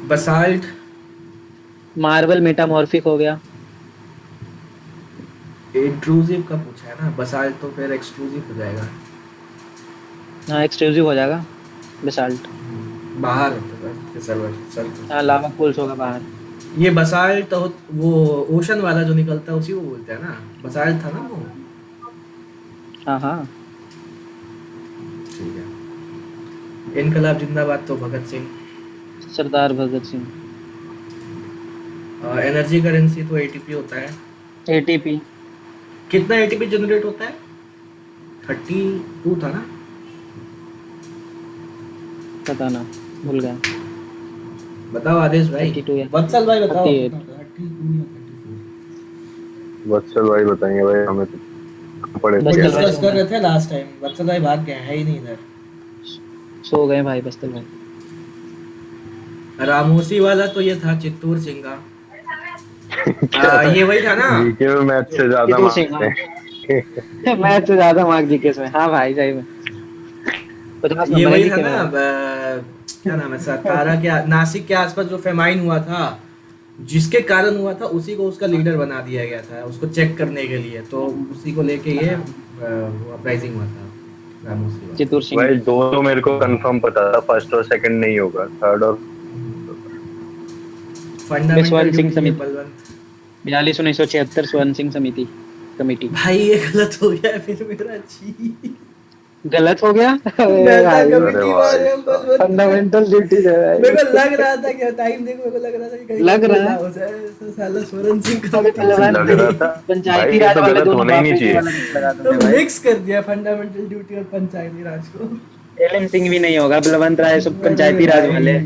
बसाल्ट,
मार्बल मेटामॉर्फिक हो गया।
इंट्रूसिव का पूछा है ना, बसाल्ट तो फिर एक्सट्रूसिव हो जाएगा।
हाँ एक्सट्रूसिव हो जाएगा बसाल्ट।
बाहर होता है सर्वर।
हाँ लावा पूल्स होगा बाहर।
ये बसाल्ट तो वो ओशन वाला जो निकलता है उसी को बोलते हैं ना, बसाल्ट था ना वो।
हाँ
ठीक है। इनकलाब जिंदाबाद तो भगत सिंह,
सरदार भगत सिंह।
एनर्जी करेंसी तो ATP होता है।
ATP
कितना ATP जनरेट होता है? 32 था ना?
पता ना, भूल गया।
बताओ आदेश भाई।
32 है।
वत्सल भाई बताओ।
38।
32 या 34?
वत्सल भाई बताएंगे भाई, हमें तो पढ़े थे।
डिस्कस कर रहे थे लास्ट टाइम। वत्सल भाई भाग गए, है ही नहीं इधर।
सो गए भाई बस्तल भाई।
रामोसी वाला तो ये था चित्तूर सिंह का। ये वही था ना?
जीके में मैथ से ज्यादा मार्क्स हैं।
मैथ से ज्यादा मार्क्स जीके में। हाँ भाई सही में।
ये वही था ना, क्या नाम है सतारा के नासिक के आसपास जो फेमाइन हुआ था, जिसके कारण हुआ था, उसी को उसका लीडर बना दिया गया था उसको चेक करने के लिए। तो उसी को लेके ये अपराइजिंग हुआ था रामोसी।
चित्तूर सिंह
भाई दो तो मेरे को कंफर्म पता था, फर्स्ट और सेकंड नहीं होगा, थर्ड और
स्वर्ण सिंह समिति 42/1976 स्वर्ण सिंह समिति कमेटी।
भाई ये गलत हो गया फिर मेरा। अच्छी
गलत हो गया।
मेहता कमेटी वाले हम बस
फंडामेंटल ड्यूटी है भाई।
मेरे को लग रहा था कि टाइम देखो, मेरे को लग रहा था कि कहीं
लग रहा है।
हो जाए तो साला स्वरण सिंह
अबे
कमेटी
बलवान
लग रहा था
पंचायती
भाई, ये
राज
तो
वाले
गलत
दोनों
होना ही नहीं
बाप बेटे
चाहिए।
वाला mix लगा
तो
दोगे भाई।
मिक्स कर दिया फंडामेंटल ड्यूटी और पंचायती राज को।
एलएन सिंह भी नहीं होगा, बलवंत राय सब पंचायती राज वाले,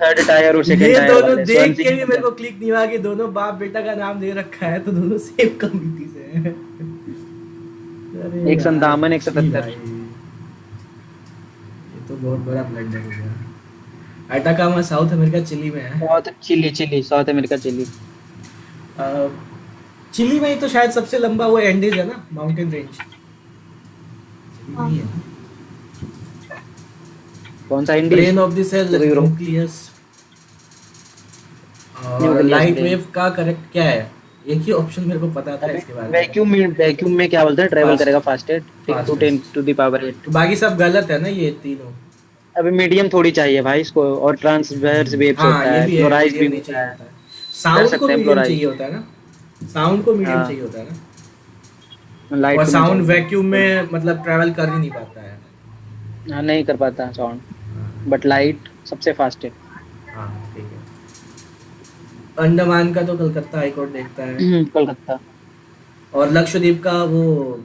थर्ड टायर और सेकंड
ये
टायर
दोनों
वाले।
देख के भी मेरे को क्लिक नहीं हुआ कि दोनों बाप बेटा का नाम दे रखा है, तो दोनों सेम कमेटी से हैं। अरे
157,
यार,
177।
भाई, ये तो बहुत बड़ा ब्लंडर हो गया। अटाकामा साउथ अमेरिका चिली में है।
Chile South America Chile.
Chile में ही तो शायद सबसे लंबा वो एंडेज है ना, माउंटेन रेंज। चिली में ही है ना?
कौन सा इंडी?
ब्रेन ऑफ द सेल
तो Europe.
Nucleus.
Nucleus
light
brain.
Wave का करेक्ट क्या है? एक ही ऑप्शन मेरे को पता था इसके बारे में।
वैक्यूम में क्या बोलते हैं, ट्रेवल
Fast-
करेगा fastest 6 to 10 to the power 8।
तो बाकी सब गलत है ना ये तीनों?
अभी मीडियम थोड़ी चाहिए भाई इसको, और ट्रांसवर्स वेव्स
हाँ
होता
ये
है,
भी है,
प्लोराइज भी
medium नहीं
होता
चाहिए
है।
होता है। साउंड
सकते
को
हैं
मीडियम
chloride।
चाहिए होता है ना? साउंड को मीडियम
हाँ।
चाहिए होता है ना?
लाइट
और साउंड वैक्यूम में मतलब ट्रैवल कर ही नहीं पाता है।
हाँ नहीं कर पाता साउंड, बट लाइट सबसे फास्ट है।
हाँ ठीक है। अंडमान का तो कलकत्ता हाई कोर्ट देखता है,
कोलकाता।
और लक्षद्वीप का वो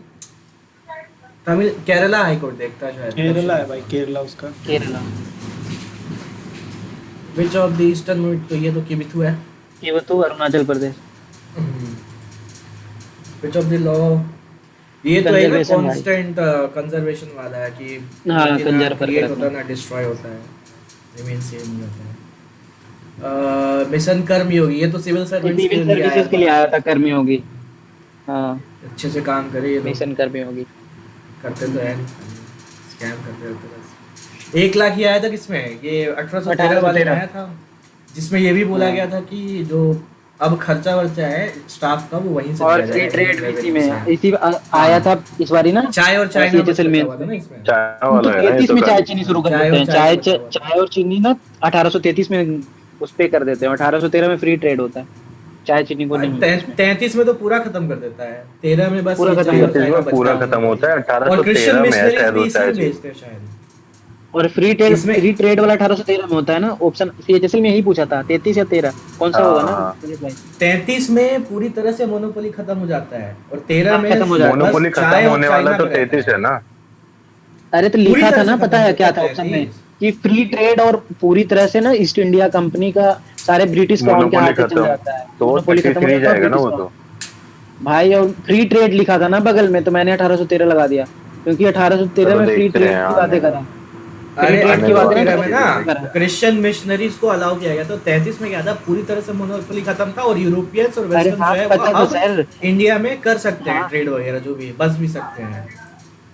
तमिल केरला हाई कोर्ट देखता है शायद।
केरला है भाई, केरला उसका।
Kerala.
Which of the eastern mode, तो ये तो किबिथु है।
ये वो तो Arunachal Pradesh.
Which of the law, ये तो है ना
Conservation भाई।
कांस्टेंट कंजर्वेशन वाला है कि
हाँ,
ना
conserve करके
create होता है
रखना।
ना डिस्ट्रॉय होता है, रिमेन सेम नहीं होता है। मिशन कर्मयोगी, ये तो सिविल सर्वेंट्स के
सिविल
लिए आया
सर्विसेज के लिए आया था, कर्मी होगी। हाँ
अच्छे से काम करे ये लोग,
मिशन कर्मी होगी।
करते तो है स्कैम करते रहते बस। 1 लाख ही आया था किसमें, ये 1813 वाले में आया था, जिसमें ये भी बोला गया था कि जो अब खर्चा वर्चा है स्टाफ का वो वहीं से
और
दिया
फ्री
जाएगा,
ट्रेड
रेवेन्यू
इसी में
से।
इसी आया था इस बारी ना।
चाय और चाइना
CHSL
में
में
हुआ था ना इसमें।
चाइना वाला है ना ये
33
तो
में चाय
कर।
चीनी शुरू कर
चाय
देते
और
हैं।
चाय
चाय
में
चाय और चीनी ना 1833 में उस पे कर देते हैं, 1813 में फ्री ट्रेड होता है, चाय चीनी को नहीं।
33 में तो पूरा खत्म कर देता है, 13 में बस
पूरा
ये
खत्म
चाय और
करते हैं,
चाइना
पूरा
बचता
खत्म होता है।
और क्रिश्चियन
1813 में है
मिशनरीज
शायद
भी
वो
इसी
चाय
में
चीनी।
भेजते हैं शायद।
और फ्री ट्रेड वाला 1813 में होता है ना ऑप्शन। CHSL में यही पूछा था 33 या 13 कौन सा होगा ना।
हाँ।
33 में पूरी तरह से मोनोपोली खत्म हो जाता है, और 13
हाँ,
में
खत्म हो जाता है।
बस
मोनोपोली
चाय
खत्म
और
होने
चाइना
वाला तो
का रहता
33 है ना।
अरे तो
पूरी
लिखा
तरह
था ना,
से
पता
खत्म
है क्या
होता
था
है,
ऑप्शन में
33।
कि फ्री ट्रेड और पूरी तरह से ना ईस्ट इंडिया कंपनी का सारे ब्रिटिश क्राउन के
मोनोपोली
हाथ में चल
खत्म
जाता है।
तो
मोनोपोली खत्म हो
33
जाता है
जाएगा ना वो
British
तो।
crown। भाई और फ्री ट्रेड लिखा था ना बगल में, तो मैंने 1813 लगा दिया, क्योंकि 1813
चलो
में फ्री
देखते
ट्रेड
हैं
की
यार।
बातें करा।
अरे
ट्रेड की बात है ना,
1813 में ना
करा।
क्रिश्चियन मिशनरीज को अलाउ किया गया, तो 33 में क्या था, पूरी तरह से मोनोपोली खत्म था, और यूरोपियंस और
अरे
वेस्टर्न
हाँ
जो है
पता
वो
तो
अब
सर,
इंडिया में कर सकते हैं
हाँ।
ट्रेड वगैरह, जो भी बस भी सकते हैं।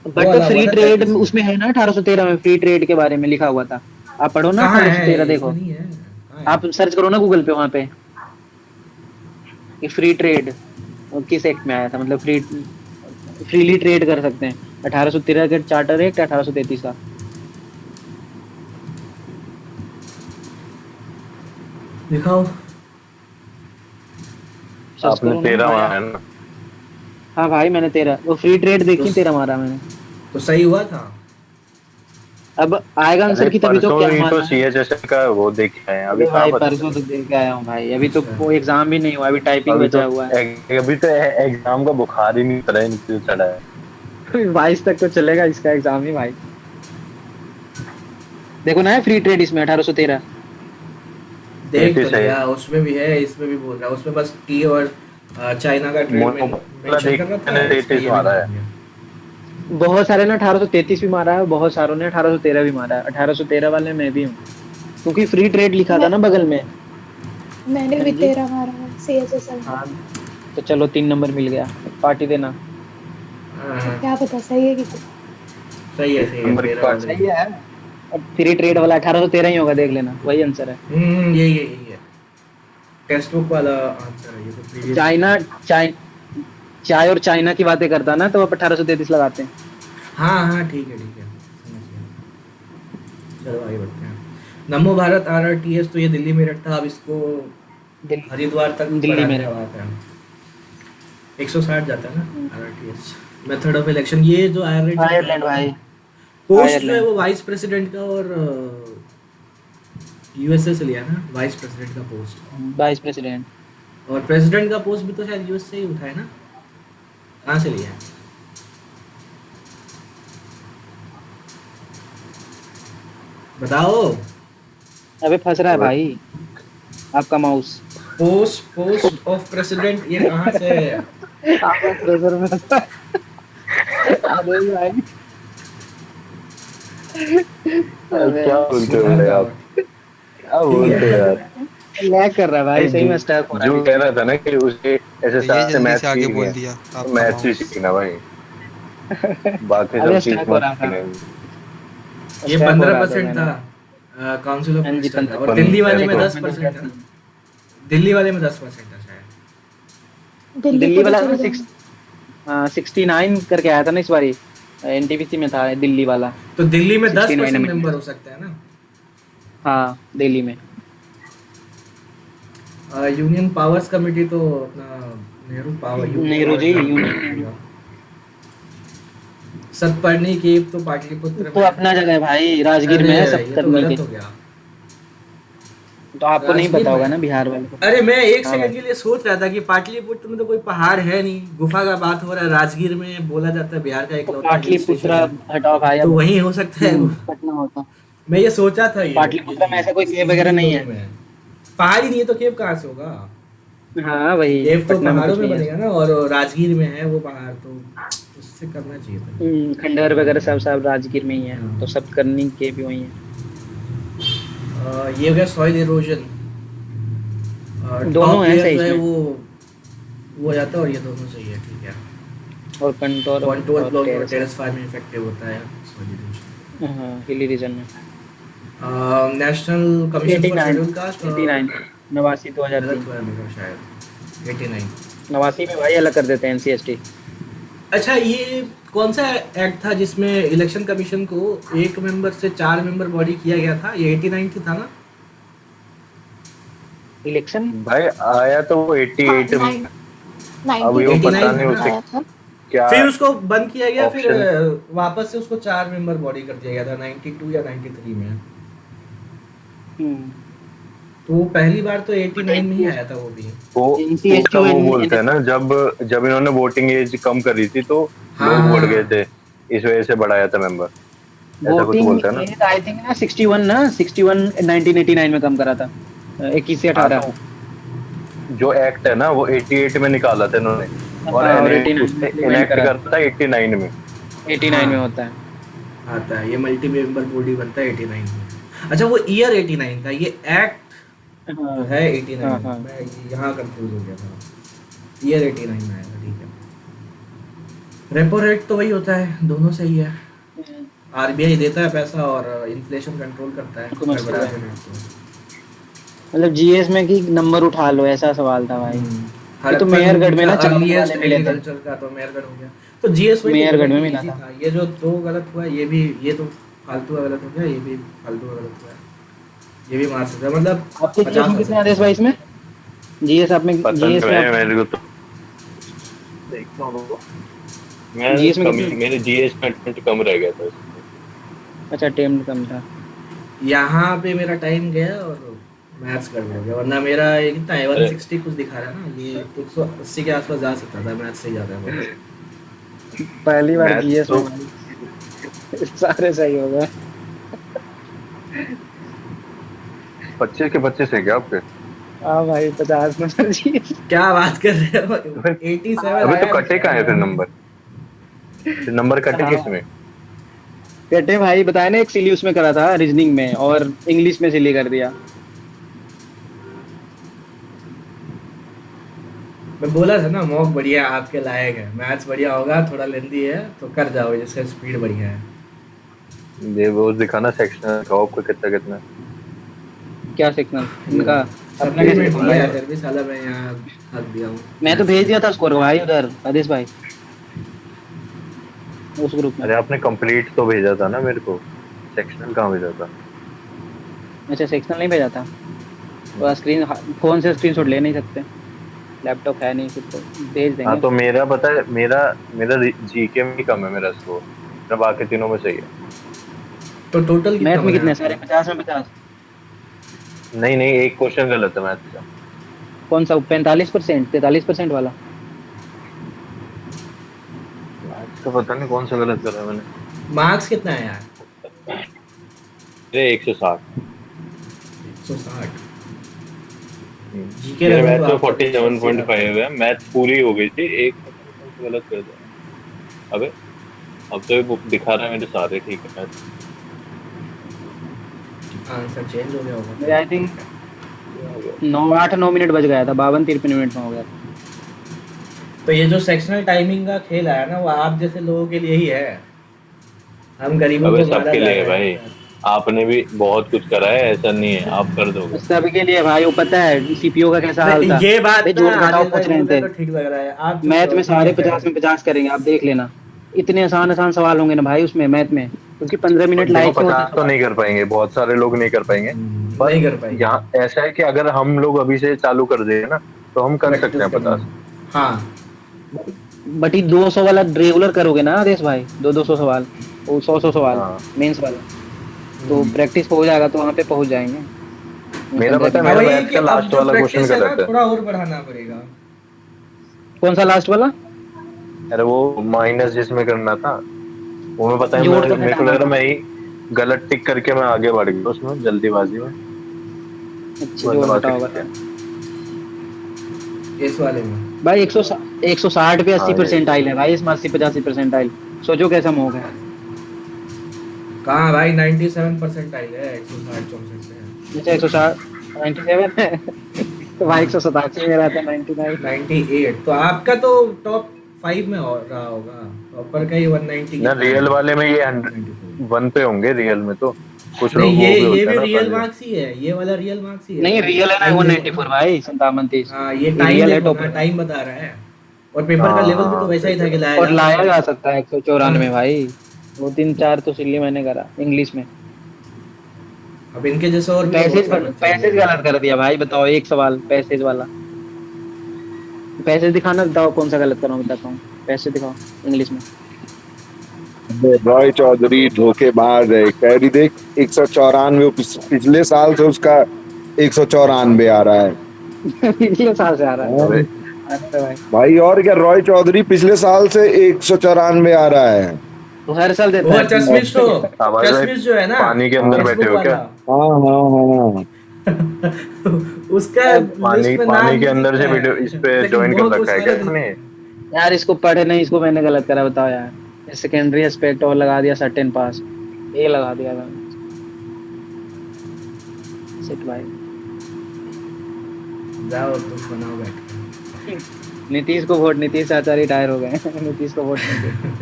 बट
वाला
फ्री
हुआ था
ट्रेड
33 में।
उसमें है ना 1813 में फ्री ट्रेड के बारे में लिखा हुआ था। आप पढ़ो ना
कहाँ है
1813 देखो,
इसमें नहीं है, कहाँ है?
आप सर्च करो ना गूगल पे, वहाँ पे कि फ्री ट्रेड किस एक्ट में आया था, मतलब फ्रीली ट्रेड कर सकते हैं। 1813 के चार्टर एक्ट 1833 का।
दिखाओ।
सर्च
आपने
करो ना
13
भाई।
मारा है ना।
हाँ भाई मैंने 13 वो फ्री ट्रेड देखी, 13 मारा मैंने।
तो सही हुआ था।
अब आएगा आंसर की तभी तो
परसों
क्या
ही तो
माना है।
CHSL का वो देख के आए हैं। अभी
अरे भाई
कहाँ पता
परसों तो देख के आया हूँ भाई, अभी तो
अच्छा।
कोई एग्जाम भी नहीं हुआ, अभी टाइपिंग
अभी
बचा
तो
हुआ है।
अभी तो एग्जाम का बुखार ही नहीं चढ़ा है, नहीं चढ़ा है।
22 तक तो चलेगा इसका एग्जाम ही भाई। देखो ना है फ्री ट्रेड इसमें 1813।
देख तो
33 है।
लिया, उसमें भी है, इसमें भी बोल रहा है, उसमें बस टी और चाइना का ट्रेड में
मोनोपोली
मेंशन कर रहा था,
मैंने
इसमें
33
ये
मारा
भी
है।
कर दिया।
बहुत सारे ने 1833 भी मारा है, बहुत सारों ने 1813 भी मारा है। 1813 वाले मैं भी हूँ, क्योंकि फ्री ट्रेड लिखा था ना बगल में।
मैंने भी 13 मारा है CHSL में।
हाँ तो चलो 3 नंबर मिल गया, पार्टी देना।
हाँ,
क्या पता सही है कि
सही है, सही है,
नंबर की
मेरा
बात
वाला
सही है। अब फ्री ट्रेड वाला 1813 ही होगा, देख लेना वही आंसर है।
यही है टेक्स्ट बुक वाला आंसर है ये तो previous-
चाइना चाय और चाइना की बातें करता ना, तो आप 1833 लगाते हैं।
हाँ ठीक है समझ गया। चलो आगे बढ़ते हैं। नमो भारत RRTS, तो ये दिल्ली मेरठ था, अब इसको
दिल्ली
हरिद्वार तक
दिल्ली
बढ़ाने
मेरठ।
का बात है। 160 जाता है ना RRTS। मेथड ऑफ इलेक्शन, ये जो
आयरलैंड भाई
पोस्ट जो है
आयरलैंड।
वो वाइस प्रेसिडेंट का और यूएसए से लिया ना, वाइस प्रेसिडेंट का पोस्ट।
Vice president.
और प्रेसिडेंट का पोस्ट भी तो शायद यूएस से ही उठा है ना, कहाँ से लिया है? बताओ।
अबे फंस रहा है भाई आपका माउस।
पोस्ट ऑफ प्रेसिडेंट ये कहाँ से है?
आपका ट्रेजर में फंस रहा है। अबे भाई
क्या बोलते हो भाई आप, क्या बोलते हो यार।
लैग कर रहा है भाई, सही में स्टक हो रहा
जो
है।
कह रहा था ना कि उसके ऐसे
ये
साथ से
जल्दी
मैथ
से आगे
सीख
बोल
गया,
दिया आपका
मैथ ही
माउस।
सीखना भाई, बाकी
अबे
सब चीज
स्टक हो रहा
मत
था।
सीखना।
ये
स्टक हो रहा
15% था काउंसिल ऑफ
हाँ जी,
मिनिस्टर का, और
15%
दिल्ली वाले में
देखो।
10% था। दिल्ली वाले में 10% था शायद।
दिल्ली वाला
पुलिस
ना
वाले
69 करके आया था ना इस बारी, एनटीपीसी में था दिल्ली वाला।
तो दिल्ली में
69
10%
में।
मेंबर हो सकता है ना।
हाँ दिल्ली में।
यूनियन पावर्स कमेटी तो अपना नेहरू पावर
नेहरू जी, यूनियन।
सतपर्णी केव तो पाटलिपुत्र
तो
में।
अपना जगह है भाई, राजगीर में है सब
ये तो
करने
गलत
के।
हो गया।
तो आपको नहीं
राजगीर
पता होगा
में।
ना बिहार वाले को।
अरे मैं एक
हाँ
सेकंड
भाई।
के लिए सोच रहा था कि पाटलिपुत्र में तो कोई पहाड़ है नहीं, गुफा का बात हो रहा है। राजगीर में बोला जाता है बिहार का इकलौता हिल
पाटलिपुत्र
स्टेशन है।
हटाओ भाई
तो
अब।
वहीं हो सकता है।
पटना होता।
मैं ये सोचा था ये
पाटलिपुत्र में ऐसा कोई केव वगैरह नहीं है।
पहाड़ ही नहीं है तो केव कहाँ से होगा?
हाँ वही
केव तो
पटना में
पहाड़ों
कुछ
में
नहीं है।
बनेगा ना, और राजगीर में है वो पहाड़, तो उससे करना चाहिए था।
खंडहर वगैरह सब राजगीर में ही है,
हाँ।
तो सब करनी के भी वही है।
ये हो गया सॉइल इरोजन।
दोनों हैं सही
जो है
इसमें।
वो हो जाता है, और ये दोनों सही है, ठीक है।
और कंट्रोल
कंट्रोल ब्लॉक और टेरेस फार्मिंग इफेक्टिव होता है सॉइल इरोजन।
हाँ हिली रीजन में।
National commission for scheduled caste
89 89 2003
शायद 89।
89 में भाई अलग कर देते हैं एनसीएसटी।
अच्छा, ये कौन सा एक्ट था जिसमें इलेक्शन कमीशन को 1 मेंबर से 4 मेंबर बॉडी किया गया था? ये 89 की था ना?
इलेक्शन
भाई आया तो वो 88 में, अभी वो
89
पता नहीं
में
उसे
आया था।
क्या
फिर उसको बंद किया गया, फिर
Option।
वापस से उसको 4 मेंबर बॉडी कर दिया गया था 92 या 93 में। तो वो पहली बार तो 89 में ही आया था वो भी।
वो
NCST
उसका वो
और
बोलते हैं ना, जब इन्होंने वोटिंग एज कम करी थी तो
हाँ।
लोग बढ़ गए थे, इस वजह से बढ़ाया था मेंबर, ऐसा कुछ बोलते हैं ना।
आई थिंक ना 61 1989 में कम करा था 21 से 18।
हाँ, तो जो एक्ट है ना वो 88 में निकाला था इन्होंने, और
हाँ, और
इनेक्ट करता था 89 में।
89 में होता है।
आता है ये मल्टी मेंबर बॉडी बनता है 89 में। अच्छा, वो ईयर 89 था, ये एक्ट
हाँ,
जो है 89
हाँ,
में।
हाँ।
मैं यहाँ कंफ्यूज हो गया था। ईयर 89 में आया था, ठीक है। रेपो रेट तो वही होता है, दोनों सही है। आरबीआई देता है पैसा और इन्फ्लेशन कंट्रोल करता है।
समझ
गड़बड़ा
गया।
के रेट को।
मतलब जीएस में की नंबर उठा लो, ऐसा सवाल था भाई।
हर
तो मेहरगढ़ में ना चावल
अर्लीस्ट
वाले मिले थे।
एग्रीकल्चर का तो मेहरगढ़ हो गया। तो जीएस वही
मेहरगढ़
तो
में
बहुत
मिला
easy
था।
ये जो 2 गलत हुआ, ये भी, ये तो फालतू का गलत हो गया, ये भी फालतू का गलत हुआ। ये भी मार सकता है, मतलब
आपके जीएस में कितने आदेश भाई इसमें? जीएस आप में
पता
जीएस
नहीं
में
मेरे को तो देखना होगा। मैं
GS में
कमी,
कितने?
मेरे जीएस में अटेम्प्ट कम रह गया था।
अच्छा अटेम्प्ट कम था।
यहाँ पे मेरा टाइम गया और मैथ्स गड़बड़ हो गया, वरना मेरा ये कितना है 160 कुछ दिखा रहा है ना, ये 180 के आसपास जा सकता था। मैथ्स सही जाता है।
पहली बार
Maths
जीएस
तो-
में सारे सही हो गए।
25 के 25 है क्या आपके?
हाँ भाई 50 नंबर जीएस।
क्या बात कर रहे हो? 87
अबे तो
आया।
कटे कहाँ है फिर नंबर कटे
हाँ।
किस में?
कहते भाई बताया ना, एक सिली उसमें करा था रीजनिंग में और इंग्लिश में सिली कर दिया।
मैं बोला था ना मॉक बढ़िया आपके लायक है, मैथ्स बढ़िया होगा, थोड़ा लेंदी है तो कर जाओगे, जिसका स्पीड बढ़िया है।
ये वो दिखाना सेक्शनल का आपको कितना कितना।
क्या सेक्शनल इनका अपना
सबने
कैसे
भेज
दिया
दिया
है?
है, फिर भी साला मैं यहाँ हक दिया हूँ।
मैं तो भेज दिया था स्कोर भाई उधर आदेश भाई उस ग्रुप में।
अरे आपने कंप्लीट तो भेजा था ना मेरे को, सेक्शनल कहाँ भेजा था?
अच्छा सेक्शनल नहीं भेजा था तो स्क्रीन फोन से स्क्रीनशॉट ले नहीं सकते, लैपटॉप है नहीं फिर तो भेज देंगे।
हाँ तो मेरा पता है, मेरा जीके में ही कम है मेरा स्कोर, मेरा बाकी तीनों में सही है।
तो टोटल
मैथ में कितने
बना
सारे 50 में 50?
नहीं नहीं, एक क्वेश्चन गलत है मैथ का।
कौन सा 45%, 43% वाला?
मैथ का पता नहीं कौन सा गलत करा मैंने।
मार्क्स कितना है यार?
मेरे 160।
160। जीके
मेरे
रहे
मैथ
तो
में
आपको
47.5 है। मैथ पूरी हो गई थी, एक गलत कर दिया। अबे अब तो ये बुक दिखा रहा है मेरे सारे ठीक है मैथ।
आंसर चेंज हो गया होगा।
मेरा आई थिंक 9 मिनट बच गया था, 52-53 मिनट में हो गया था।
तो ये जो सेक्शनल टाइमिंग का खेल आया ना, वो आप जैसे लोगों के लिए ही है। हम गरीबों
अबे
को मारा
सबके
जा
लिए है
रहा
भाई,
है।
आपने भी बहुत कुछ करा है, ऐसा नहीं है आप कर दोगे।
सबके लिए भाई, वो पता है सीपीयू का कैसा हाल था।
ये बात
भाई
ना
जोड़ घटाओ
आदिल भाई
पूछ रहे
बोल रहे
थे,
तो ठीक लग रहा है। आप
मैथ में सारे 50 में 50 करेंगे, आप देख लेना। इतने आसान आसान सवाल होंगे ना भाई उसमें मैथ में, क्योंकि 15 मिनट
देखो
लाइक
50 तो नहीं कर पाएंगे, बहुत सारे लोग नहीं कर पाएंगे। पर
नहीं कर पाएंगे।
यहाँ ऐसा है कि अगर हम लोग अभी से चालू कर दें ना तो हम कर सकते हैं 50।
हाँ
बट ये 200 वाला रेगुलर करोगे ना आदेश भाई, 200 सवाल, वो 100 सवाल
हाँ।
मेंस वाला, तो प्रैक्टिस हो जाएगा तो वहाँ पे पहुँच जाएंगे।
मेरा पता है,
अब
मेरा
वही
मैथ
कि
का
अब
लास्ट
जो
वाला क्वेश्चन
प्रैक्टिस है ना,
गलत है।
थोड़ा और बढ़ाना पड़ेगा।
कौन सा लास्ट वाला?
अरे वो माइनस जिसमें करना था वो मैं पता है,
जोड़ कर
मेरे को लग
घटाना
रहा
था।
मैं ही गलत टिक करके मैं आगे बढ़ गया उसमें जल्दीबाजी में।
अच्छा जोड़ घटाओ बता
इस वाले में
भाई। 160 पे 80
हाँ,
परसेंटाइल है भाई, इसमें 80-85 परसेंटाइल। सोचो कैसा मोह है।
कहाँ भाई 97% आइल है 160-64 से।
अच्छा 160 97 है तो भाई 187 में रहता है 99।
98 तो आपका तो टॉप 5 में हो रहा होगा। टॉपर का ही 190
ना
कितना
रियल
है?
वाले में ये
94।
1 पे होंगे रियल में, तो कुछ
नहीं
लोग वो
ये
भी होते
भी
हैं ना
रियल
पहले।
मार्क्स ही है, ये वाला रियल मार्क्स ही है।
नहीं रियल है ना 194 भाई, 57-30।
हाँ ये टाइम
रियल है
देखो
टॉपर
ना, टाइम बता रहा है। और पेपर का लेवल भी तो वैसा ही था कि
और लाया जा
सकता
सकता है 194 भाई। 2-3-4 तो सिल्ली मैंने करा इंग्लिश में।
है। अब इनके जैसे और भी तो बहुत सारे बच्चे
पैसेज
हैं।
गलत कर दिया भाई, बताओ एक सवाल पैसेज वाला। पैसेज दिखाना, बताओ कौन सा गलत कर रहा हूँ, बताता हूँ। पैसेज दिखाओ इंग्लिश में।
रॉय चौधरी धोखेबाज है। कैरी देख 194, पिछले साल से उसका 194 आ रहा है।
पिछले साल से आ रहा है।
अरे
अच्छा भाई,
भाई और क्या, रॉय चौधरी पिछले साल से 194 आ रहा है।
तो हर साल देता
वो
है।
चश्मिश तो
आवाज में
चश्मिश जो है ना,
पानी के अंदर बैठे हो क्या?
हाँ हाँ हाँ।
उसका
पानी
लिस्ट में
पानी
नाम
के अंदर से
दिखता है।
वीडियो इस पे
लेकिन
ज्वाइन कर
बहुत
रखा है
कुछ
क्या
अलग
आपने?
यार इसको पढ़े नहीं, इसको मैंने गलत करा, बताओ यार। सेकेंडरी एस्पेक्ट और लगा दिया सर्टेन पास, ये लगा दिया मैंने। सिट भाई,
जाओ तुम बनाओ बैठ।
नीतीश को वोट, नीतीश चाचा रिटायर हो गए नीतीश को वोट नहीं दिया।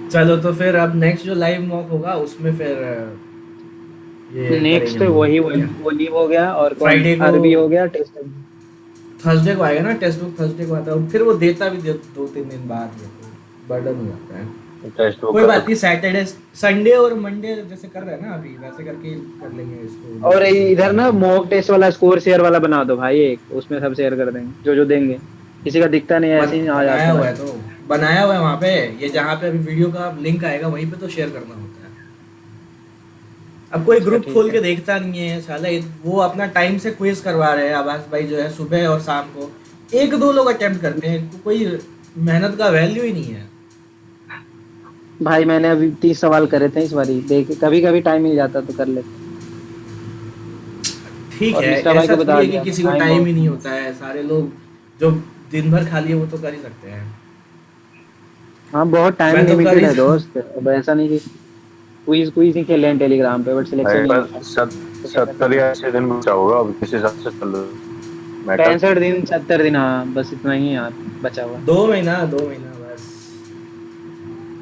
चलो तो फिर अब नेक्स्ट जो लाइव मॉक होगा उसमें फिर ये
नेक्स्ट
करेंगे।
वही वो लीव हो गया, और
Friday को-
अरबी हो गया, टेस्ट
थर्सडे को आएगा ना टेक्स्ट बुक, थर्सडे को आता है। फिर वो देता भी 2-3 दिन बाद बर्डन हो जाता है।
टेस्ट बुक
कोई बात नहीं, सैटरडे संडे और मंडे जैसे कर रहे हैं ना अभी, वैसे करके कर लेंगे इसको।
और इधर ना मॉक टेस्ट वाला स्कोर शेयर वाला बना दो भाई एक, उसमें सब शेयर कर देंगे जो देंगे। किसी का दिखता नहीं है, ऐसे ही आ जाता
बनाया हुआ
है।
है, तो बनाया हुआ है वहाँ पे। ये जहाँ पे अभी वीडियो का लिंक आएगा वहीं पे तो शेयर करना होता है। अब कोई ग्रुप खोल के देखता नहीं है साला। वो अपना टाइम से क्विज करवा रहे हैं आवाज भाई जो है, सुबह और शाम को 1-2 लोग अटेम्प्ट करते हैं। कोई मेहनत का वैल्यू ही नहीं है
भाई मैंने अभी 30 सवाल करे थे इस बारी, देख कभी कभी टाइम मिल जाता तो कर लेते।
ठीक
और
है,
मिश्रा भाई
ऐसा
को बता
थोड़ी है
दिया,
कि किसी को
टाइम
टाइम
बहुत-
ही नहीं होता है। सारे लोग जो दिन भर खाली है वो तो कर ही सकते हैं।
हाँ बहुत टाइम
मैं तो कर
लिमिटेड
ही
है दोस्त। अब ऐसा नहीं कि क्विज ही खेल रहे हैं टेलीग्राम पे, बट सिलेक्शन नहीं होता।
70 या 80 दिन बचा होगा, अब किस हिसाब से चल रहा है
65 दिन 70 दिन, हाँ बस इतना ही यार बचा हुआ।
2 महीना बस।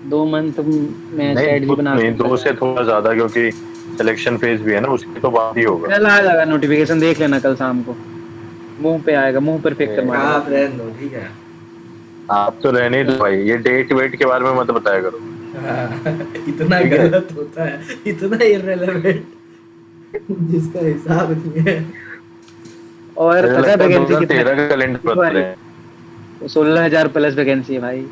2 मंथ में
नहीं
स्ट्रेटजी बना
नहीं, 2 से थोड़ा ज्यादा, क्योंकि सिलेक्शन फेज भी है ना, उसके तो बाद ही होगा।
कल आ जाएगा नोटिफिकेशन, देख लेना कल शाम को। मुंह पे आएगा, मुंह पर फेंक कर मारेगा।
आप रहने दो, ठीक है।
आप तो रहने ही दो भाई, ये डेट वेट के बारे में मत बताया करो।
इतना
ठीक है।
गलत होता है, इतना इररिलेवेंट जिसका हिसाब नहीं है।
और पता है वैकेंसी कितनी
13 का कैलेंडर पत्र है।
16,000 प्लस वैकेंसी है भाई।